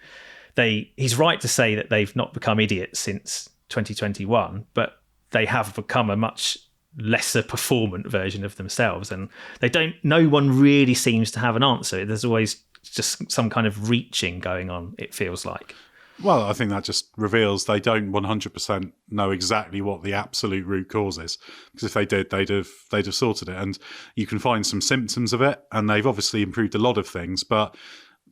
he's right to say that they've not become idiots since 2021, but they have become a much lesser performant version of themselves, and no one really seems to have an answer. There's always just some kind of reaching going on, it feels like.
Well, I think that just reveals they don't 100% know exactly what the absolute root cause is, because if they did, they'd have sorted it. And you can find some symptoms of it, and they've obviously improved a lot of things. But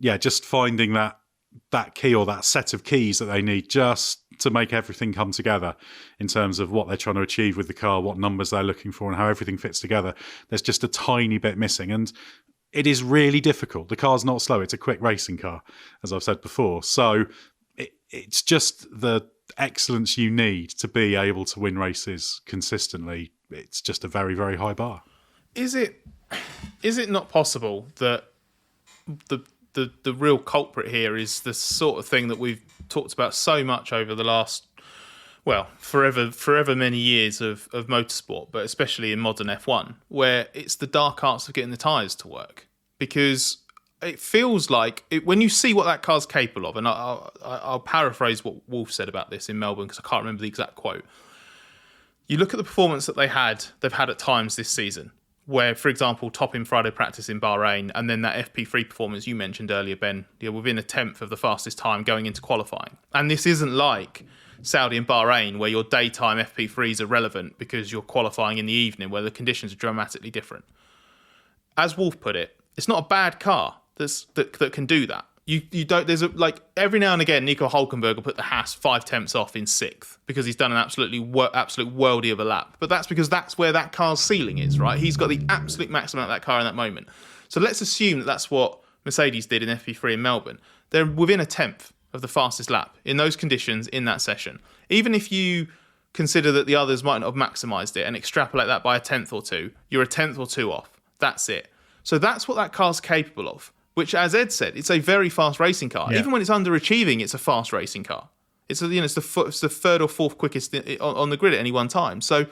yeah, just finding that key or that set of keys that they need just to make everything come together in terms of what they're trying to achieve with the car, what numbers they're looking for, and how everything fits together. There's just a tiny bit missing, and it is really difficult. The car's not slow; it's a quick racing car, as I've said before. So it's just the excellence you need to be able to win races consistently. It's just a very, very high bar.
Is it not possible that the real culprit here is the sort of thing that we've talked about so much over the last, forever many years of motorsport, but especially in modern F1, where it's the dark arts of getting the tyres to work? Because it feels like when you see what that car's capable of, and I'll paraphrase what Wolff said about this in Melbourne because I can't remember the exact quote. You look at the performance that they've had at times this season, where, for example, topping Friday practice in Bahrain, and then that FP3 performance you mentioned earlier, Ben, within a tenth of the fastest time going into qualifying. And this isn't like Saudi and Bahrain, where your daytime FP3s are relevant because you're qualifying in the evening, where the conditions are dramatically different. As Wolff put it, it's not a bad car that can do that. You don't. There's every now and again, Nico Hülkenberg will put the Haas 5 tenths off in 6th because he's done an absolute worldie of a lap. But that's because that's where that car's ceiling is, right? He's got the absolute maximum of that car in that moment. So let's assume that that's what Mercedes did in FP3 in Melbourne. They're within a tenth of the fastest lap in those conditions in that session. Even if you consider that the others might not have maximised it and extrapolate that by a tenth or two, you're a tenth or two off. That's it. So that's what that car's capable of, which, as Ed said, it's a very fast racing car. Yeah. Even when it's underachieving, it's a fast racing car. It's the third or fourth quickest on the grid at any one time. So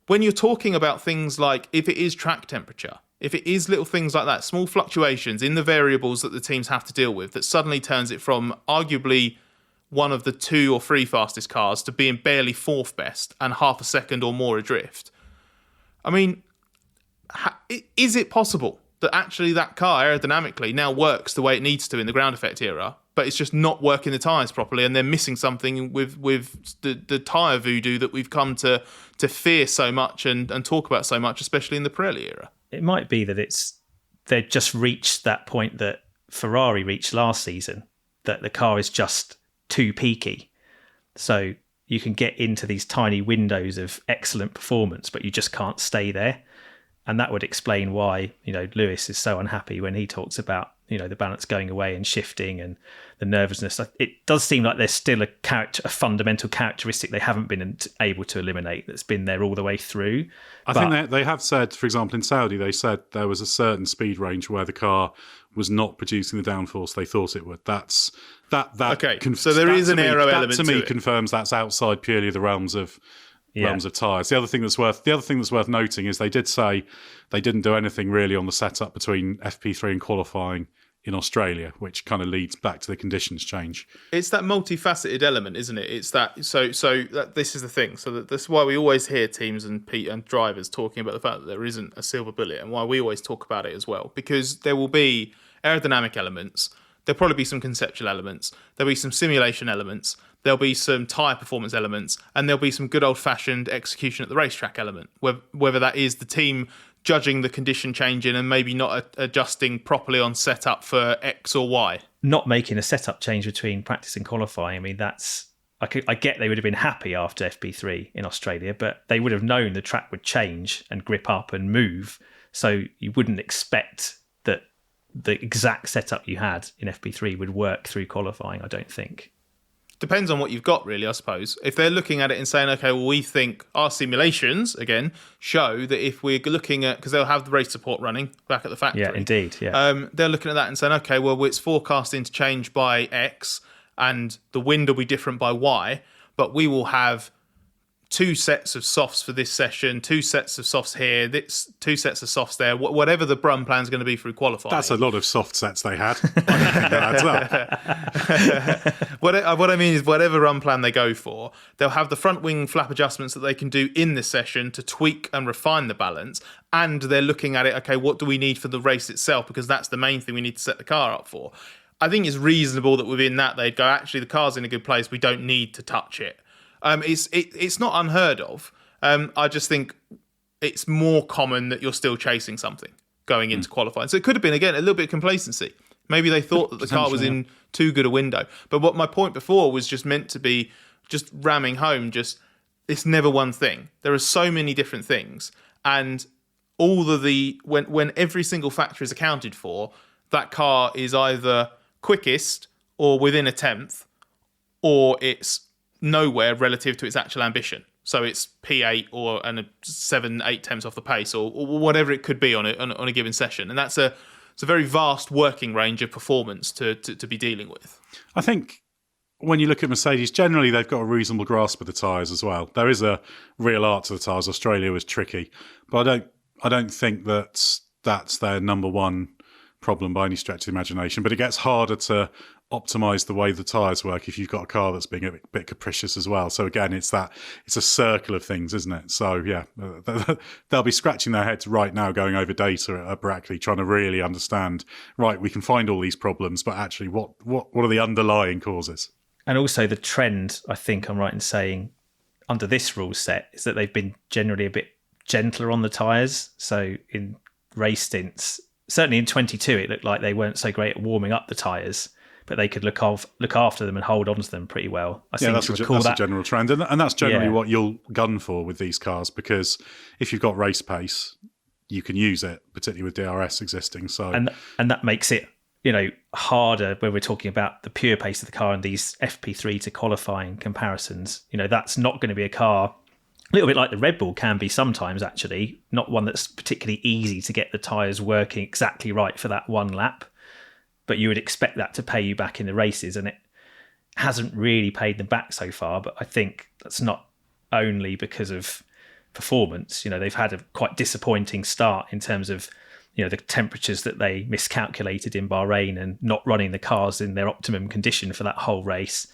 when you're talking about things like if it is track temperature, if it is little things like that, small fluctuations in the variables that the teams have to deal with, that suddenly turns it from arguably one of the 2 or 3 fastest cars to being barely 4th best and half a second or more adrift. I mean, is it possible that actually that car aerodynamically now works the way it needs to in the ground effect era, but it's just not working the tyres properly, and they're missing something with the tyre voodoo that we've come to fear so much and talk about so much, especially in the Pirelli era?
It might be that they've just reached that point that Ferrari reached last season, that the car is just too peaky. So you can get into these tiny windows of excellent performance, but you just can't stay there. And that would explain why, Lewis is so unhappy when he talks about, the balance going away and shifting and the nervousness. It does seem like there's still a fundamental characteristic they haven't been able to eliminate that's been there all the way through.
I think they have said, for example, in Saudi, they said there was a certain speed range where the car was not producing the downforce they thought it would.
Okay, so there is an aero element to it.
That to me confirms that's outside purely the realms of realms of tyres. The other thing that's worth noting is they did say they didn't do anything really on the setup between FP3 and qualifying in Australia, which kind of leads back to the conditions change.
It's that multifaceted element, isn't it? It's that this is the thing. So that's why we always hear teams and drivers talking about the fact that there isn't a silver bullet, and why we always talk about it as well, because there will be aerodynamic elements. There'll probably be some conceptual elements. There'll be some simulation elements. There'll be some tyre performance elements, and there'll be some good old-fashioned execution at the racetrack element, whether that is the team judging the condition changing and maybe not adjusting properly on setup for X or Y.
Not making a setup change between practice and qualifying. I mean, I get they would have been happy after FP3 in Australia, but they would have known the track would change and grip up and move. So you wouldn't expect that the exact setup you had in FP3 would work through qualifying, I don't think.
Depends on what you've got, really, I suppose. If they're looking at it and saying, okay, well, we think our simulations, again, show that if we're looking at, because they'll have the race support running back at the factory.
Yeah, indeed, yeah.
They're looking at that and saying, okay, well, it's forecasting to change by X and the wind will be different by Y, but we will have 2 sets of softs for this session, 2 sets of softs here, 2 sets of softs there, whatever the run plan is going to be through qualifying.
That's a lot of soft sets they had. I don't think that adds up.
What I mean is whatever run plan they go for, they'll have the front wing flap adjustments that they can do in this session to tweak and refine the balance, and they're looking at it, okay, what do we need for the race itself, because that's the main thing we need to set the car up for. I think it's reasonable that within that they'd go, actually, the car's in a good place, we don't need to touch it. It's not unheard of. I just think it's more common that you're still chasing something going into qualifying. So it could have been, again, a little bit of complacency. Maybe they thought that the car was in too good a window. But what my point before was just meant to be just ramming home, just it's never one thing. There are so many different things. And when every single factor is accounted for, that car is either quickest or within a tenth, or it's nowhere relative to its actual ambition. So it's P8 or 7-8 tenths off the pace, or whatever it could be on a given session. And it's a very vast working range of performance to be dealing with.
I think when you look at Mercedes, generally they've got a reasonable grasp of the tyres as well. There is a real art to the tyres. Australia was tricky, but I don't think that's their number one problem by any stretch of the imagination. But it gets harder to optimize the way the tyres work if you've got a car that's being a bit capricious as well. So again, it's a circle of things, isn't it? So yeah, they'll be scratching their heads right now going over data at Brackley, trying to really understand, right, we can find all these problems, but actually what are the underlying causes?
And also the trend, I think I'm right in saying, under this rule set, is that they've been generally a bit gentler on the tyres. So in race stints, certainly in 22, it looked like they weren't so great at warming up the tyres, but they could look after them and hold on to them pretty well.
That's a general trend. And that's generally what you'll gun for with these cars, because if you've got race pace, you can use it, particularly with DRS existing. So
and that makes it, harder when we're talking about the pure pace of the car and these FP3 to qualifying comparisons. That's not going to be a car, a little bit like the Red Bull can be sometimes, actually, not one that's particularly easy to get the tyres working exactly right for that one lap. But you would expect that to pay you back in the races, and it hasn't really paid them back so far. But I think that's not only because of performance. They've had a quite disappointing start in terms of, the temperatures that they miscalculated in Bahrain and not running the cars in their optimum condition for that whole race.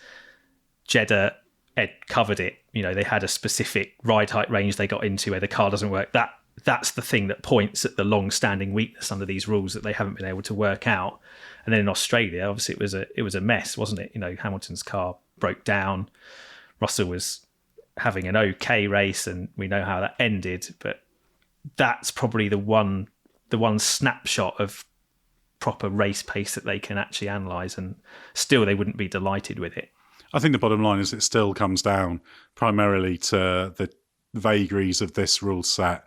Jeddah, Ed covered it. They had a specific ride height range they got into where the car doesn't work. That's the thing that points at the long-standing weakness under these rules that they haven't been able to work out. And then in Australia, obviously it was a mess, wasn't it? Hamilton's car broke down. Russell was having an okay race, and we know how that ended. But that's probably the one snapshot of proper race pace that they can actually analyse, and still they wouldn't be delighted with it.
I think the bottom line is it still comes down primarily to the vagaries of this rule set.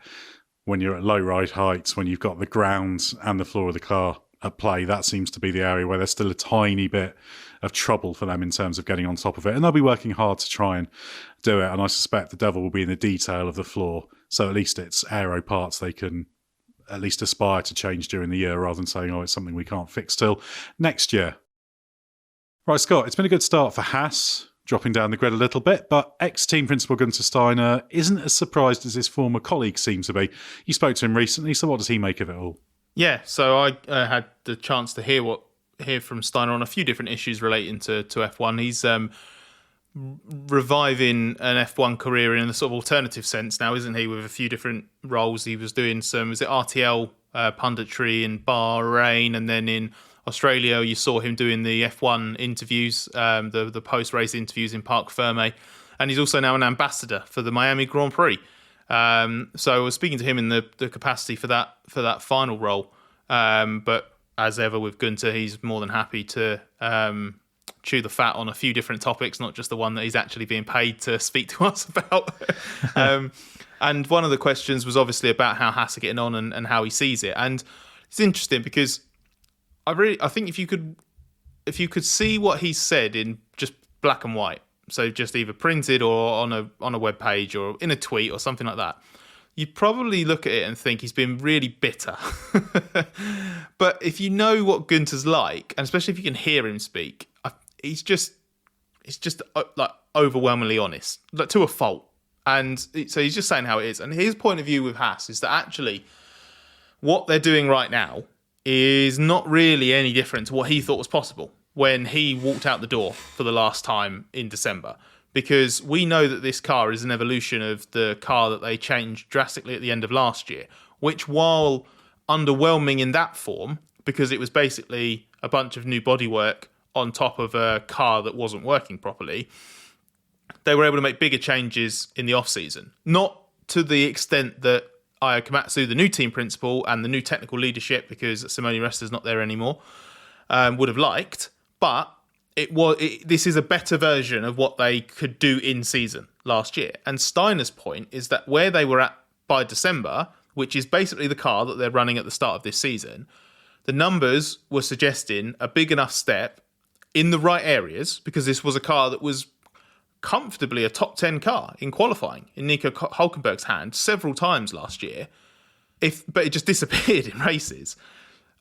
When you're at low ride heights, when you've got the ground and the floor of the car at play, that seems to be the area where there's still a tiny bit of trouble for them in terms of getting on top of it. And they'll be working hard to try and do it. And I suspect the devil will be in the detail of the floor. So at least it's aero parts they can at least aspire to change during the year, rather than saying, it's something we can't fix till next year. Right, Scott, it's been a good start for Haas. dropping down the grid a little bit, but ex-team principal Guenther Steiner isn't as surprised as his former colleague seems to be. You spoke to him recently, so what does he make of it all?
Yeah, so I had the chance to hear from Steiner on a few different issues relating to F1. He's reviving an F1 career in a sort of alternative sense now, isn't he, with a few different roles. He was doing was it RTL punditry in Bahrain, and then in Australia you saw him doing the F1 interviews, the post-race interviews in Parc Ferme, and he's also now an ambassador for the Miami Grand Prix. So I was speaking to him in the capacity for that final role, but as ever with Guenther, he's more than happy to chew the fat on a few different topics, not just the one that he's actually being paid to speak to us about. And one of the questions was obviously about how Haas are getting on and how he sees it. And it's interesting because I think if you could see what he said in just black and white, so just either printed or on a web page or in a tweet or something like that, you'd probably look at it and think he's been really bitter. But if you know what Guenther's like, and especially if you can hear him speak, he's just like overwhelmingly honest, like to a fault. And so he's just saying how it is. And his point of view with Haas is that actually what they're doing right now is not really any different to what he thought was possible when he walked out the door for the last time in December. Because we know that this car is an evolution of the car that they changed drastically at the end of last year, which, while underwhelming in that form, because it was basically a bunch of new bodywork on top of a car that wasn't working properly, they were able to make bigger changes in the off-season. Not to the extent that Aya Komatsu, the new team principal, and the new technical leadership, because Simone Resta's not there anymore, would have liked, but this is a better version of what they could do in season last year. And Steiner's point is that where they were at by December, which is basically the car that they're running at the start of this season, the numbers were suggesting a big enough step in the right areas, because this was a car that was comfortably a top 10 car in qualifying in Nico Hülkenberg's hand several times last year, but it just disappeared in races.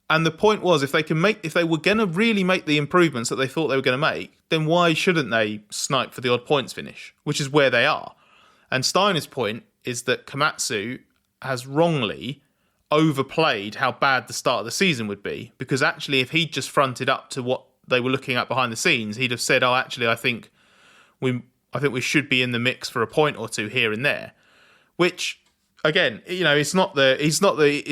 And the point was, if they were going to really make the improvements that they thought they were going to make, then why shouldn't they snipe for the odd points finish, which is where they are. And Steiner's point is that Komatsu has wrongly overplayed how bad the start of the season would be, because actually if he'd just fronted up to what they were looking at behind the scenes, he'd have said, "Oh, actually, I think we should be in the mix for a point or two here and there," which, again, it's not the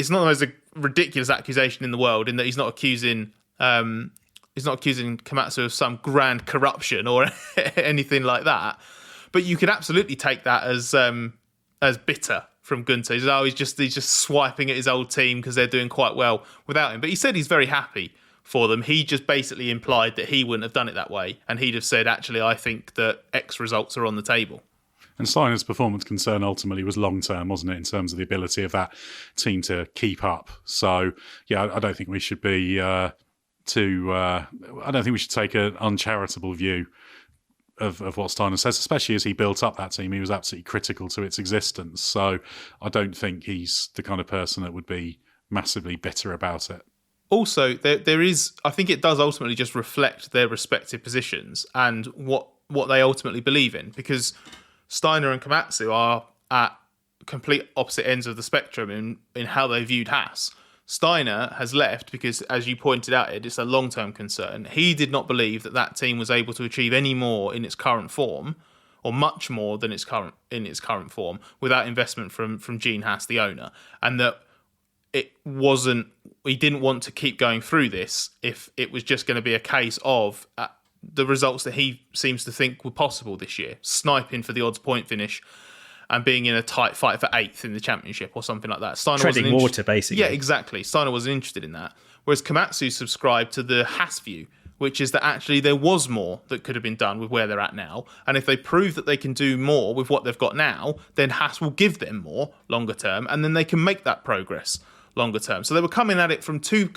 most ridiculous accusation in the world, in that he's not accusing Komatsu of some grand corruption or anything like that. But you could absolutely take that as bitter from Guenther. He's just swiping at his old team because they're doing quite well without him. But he said he's very happy for them. He just basically implied that he wouldn't have done it that way, and he'd have said, actually, I think that X results are on the table.
And Steiner's performance concern ultimately was long-term, wasn't it, in terms of the ability of that team to keep up. So, yeah, I don't think we should be I don't think we should take an uncharitable view of what Steiner says, especially as he built up that team. He was absolutely critical to its existence. So I don't think he's the kind of person that would be massively bitter about it.
Also, there is, I think it does ultimately just reflect their respective positions and what they ultimately believe in, because Steiner and Komatsu are at complete opposite ends of the spectrum in how they viewed Haas. Steiner has left because, as you pointed out, Ed, it's a long-term concern. He did not believe that team was able to achieve any more in its current form, or much more than its current form, without investment from Gene Haas, the owner, and that he didn't want to keep going through this if it was just going to be a case of the results that he seems to think were possible this year, sniping for the odds point finish and being in a tight fight for 8th in the championship or something like that. Steiner
treading water, basically.
Yeah, exactly. Steiner wasn't interested in that. Whereas Komatsu subscribed to the Haas view, which is that actually there was more that could have been done with where they're at now. And if they prove that they can do more with what they've got now, then Haas will give them more longer term, and then they can make that progress longer term. So they were coming at it from two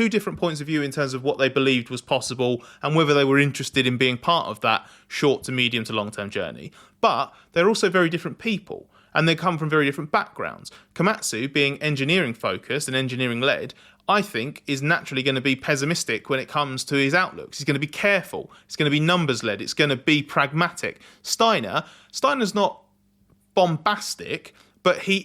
different points of view in terms of what they believed was possible and whether they were interested in being part of that short to medium to long term journey. But they're also very different people, and they come from very different backgrounds. Komatsu, being engineering focused and engineering led, I think, is naturally going to be pessimistic when it comes to his outlooks. He's going to be careful. It's going to be numbers-led. It's going to be pragmatic. Steiner's not bombastic, but he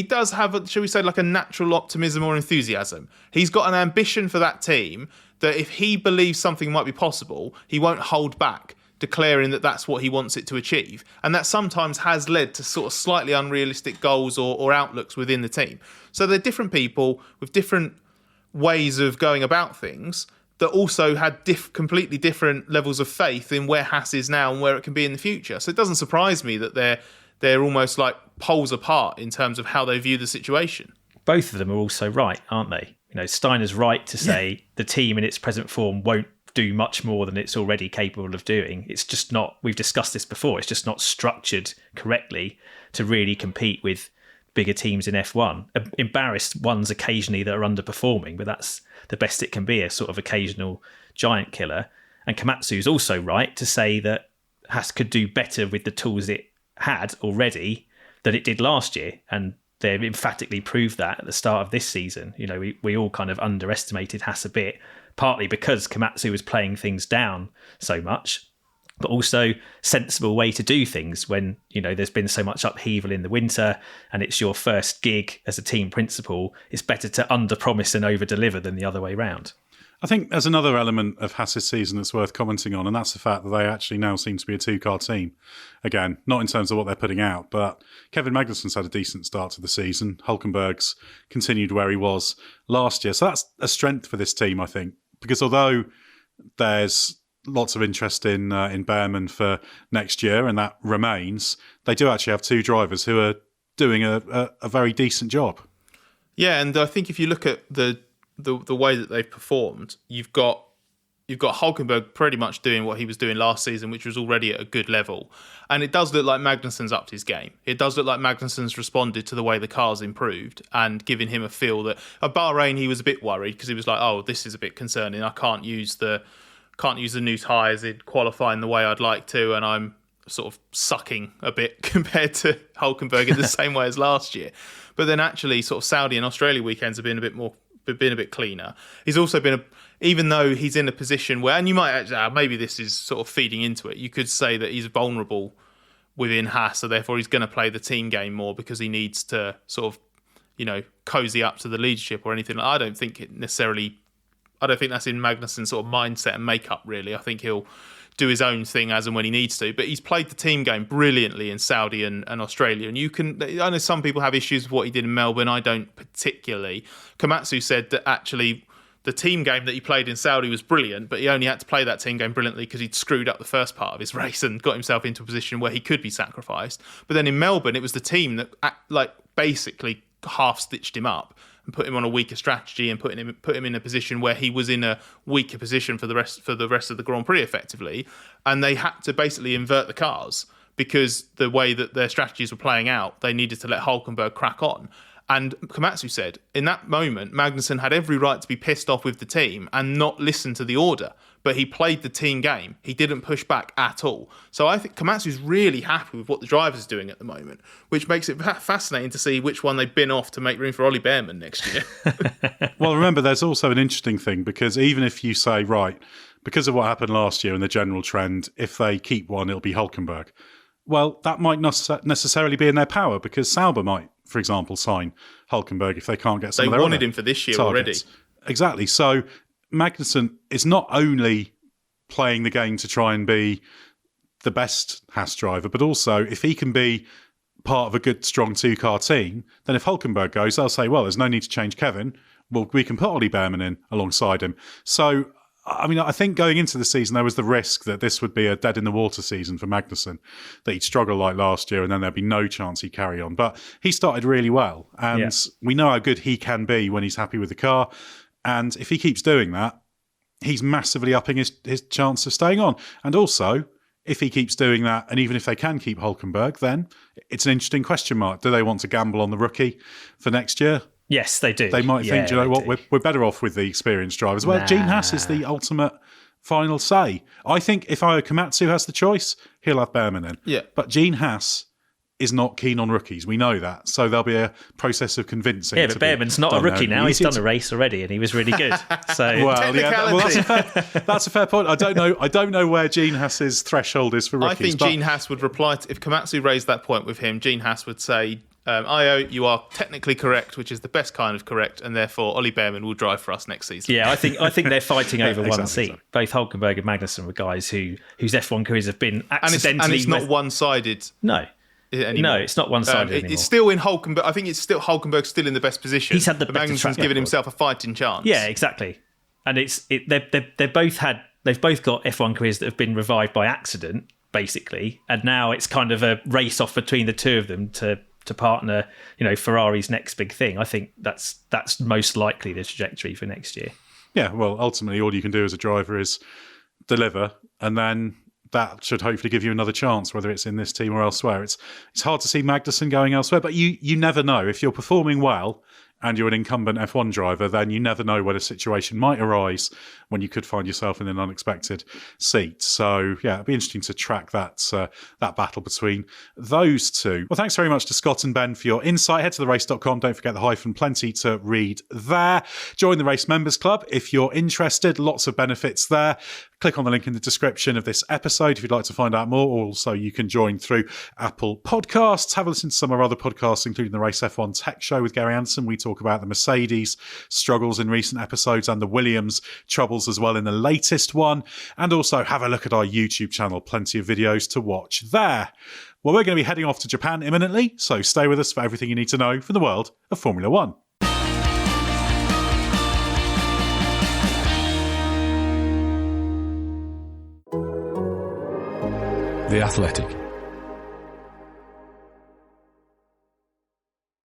does have, shall we say, like a natural optimism or enthusiasm. He's got an ambition for that team that if he believes something might be possible, he won't hold back, declaring that that's what he wants it to achieve. And that sometimes has led to sort of slightly unrealistic goals or outlooks within the team. So they're different people with different ways of going about things that also had completely different levels of faith in where Haas is now and where it can be in the future. So it doesn't surprise me that they're almost like poles apart in terms of how they view the situation.
Both of them are also right, aren't they? Steiner's right to say the team in its present form won't do much more than it's already capable of doing. It's just not, we've discussed this before, it's just not structured correctly to really compete with bigger teams in F1. Embarrassed ones occasionally that are underperforming, but that's the best it can be, a sort of occasional giant killer. And Komatsu's also right to say that Haas could do better with the tools it had already than it did last year. And they emphatically proved that at the start of this season. We all kind of underestimated Haas a bit, partly because Komatsu was playing things down so much, but also sensible way to do things when, there's been so much upheaval in the winter and it's your first gig as a team principal. It's better to under-promise and over-deliver than the other way round.
I think there's another element of Haas's season that's worth commenting on, and that's the fact that they actually now seem to be a two-car team. Again, not in terms of what they're putting out, but Kevin Magnussen's had a decent start to the season. Hulkenberg's continued where he was last year. So that's a strength for this team, I think, because although there's lots of interest in Behrman for next year, and that remains, they do actually have two drivers who are doing a very decent job.
Yeah, and I think if you look at the way that they've performed, you've got Hulkenberg pretty much doing what he was doing last season, which was already at a good level. And it does look like Magnussen's upped his game. It does look like Magnussen's responded to the way the car's improved and giving him a feel that at Bahrain he was a bit worried because he was like, oh, this is a bit concerning. I can't use the new tyres in qualifying the way I'd like to, and I'm sort of sucking a bit compared to Hulkenberg in the same way as last year. But then actually sort of Saudi and Australia weekends have been a bit cleaner. He's also been even though he's in a position where, and you might actually, maybe this is sort of feeding into it, you could say that he's vulnerable within Haas, so therefore he's going to play the team game more because he needs to sort of, cozy up to the leadership or anything. I don't think that's in Magnussen's sort of mindset and makeup, really. I think he'll do his own thing as and when he needs to, but he's played the team game brilliantly in Saudi and Australia. And I know some people have issues with what he did in Melbourne. I don't particularly. Komatsu said that actually the team game that he played in Saudi was brilliant, but he only had to play that team game brilliantly because he'd screwed up the first part of his race and got himself into a position where he could be sacrificed. But then in Melbourne, it was the team that basically half-stitched him up and put him on a weaker strategy and put him in a position where he was in a weaker position for the rest of the Grand Prix effectively, and they had to basically invert the cars because the way that their strategies were playing out, they needed to let Hulkenberg crack on. And Komatsu said in that moment Magnussen had every right to be pissed off with the team and not listen to the order, but he played the team game. He didn't push back at all. So I think Komatsu's really happy with what the driver's doing at the moment, which makes it fascinating to see which one they bin off to make room for Ollie Behrman next year.
Well, remember, there's also an interesting thing, because even if you say, right, because of what happened last year and the general trend, if they keep one, it'll be Hulkenberg. Well, that might not necessarily be in their power, because Sauber might, for example, sign Hulkenberg if they can't get some of their
They wanted him for this year
targets.
Already.
Exactly. So Magnussen is not only playing the game to try and be the best Haas driver, but also if he can be part of a good, strong two-car team, then if Hulkenberg goes, they'll say, well, there's no need to change Kevin. Well, we can put Ollie Behrman in alongside him. So, I mean, I think going into the season, there was the risk that this would be a dead-in-the-water season for Magnussen, that he'd struggle like last year and then there'd be no chance he'd carry on. But he started really well, and we know how good he can be when he's happy with the car. And if he keeps doing that, he's massively upping his chance of staying on. And also, if he keeps doing that, and even if they can keep Hulkenberg, then it's an interesting question mark. Do they want to gamble on the rookie for next year?
Yes, they do.
They might think, do you know what, we're better off with the experienced drivers. Well, Gene Haas is the ultimate final say. I think if Komatsu has the choice, he'll have Behrman in.
Yeah.
But Gene Haas is not keen on rookies. We know that. So there'll be a process of convincing.
Yeah, but Behrman's not a rookie now. He's done a race already and he was really good. So
that's a fair point. I don't know where Gene Haas's threshold is for rookies.
I think Gene Haas would reply if Komatsu raised that point with him. Gene Haas would say, "Io, you are technically correct, which is the best kind of correct, and therefore Ollie Behrman will drive for us next season."
Yeah, I think they're fighting over one seat. Both Hülkenberg and Magnussen were guys whose F1 careers have been accidentally.
And it's not one-sided.
No.
Anymore.
No, it's not one-sided anymore.
It's still in Hülkenberg. I think it's still Hülkenberg's still in the best position.
He's had the better
Magnussen's given himself a fighting chance.
Yeah, exactly. And they've both got F1 careers that have been revived by accident, basically, and now it's kind of a race off between the two of them to partner, Ferrari's next big thing. I think that's most likely the trajectory for next year.
Yeah, well, ultimately, all you can do as a driver is deliver, and then that should hopefully give you another chance, whether it's in this team or elsewhere. It's hard to see Magnussen going elsewhere, but you never know. If you're performing well and you're an incumbent F1 driver, then you never know when a situation might arise when you could find yourself in an unexpected seat. So, yeah, it'd be interesting to track that battle between those two. Well, thanks very much to Scott and Ben for your insight. Head to therace.com. Don't forget the hyphen, plenty to read there. Join the Race Members Club if you're interested. Lots of benefits there. Click on the link in the description of this episode if you'd like to find out more. Also, you can join through Apple Podcasts. Have a listen to some of our other podcasts, including the Race F1 Tech Show with Gary Anderson. We talk about the Mercedes struggles in recent episodes and the Williams troubles as well in the latest one. And also have a look at our YouTube channel. Plenty of videos to watch there. Well, we're going to be heading off to Japan imminently, so stay with us for everything you need to know from the world of Formula One.
The Athletic.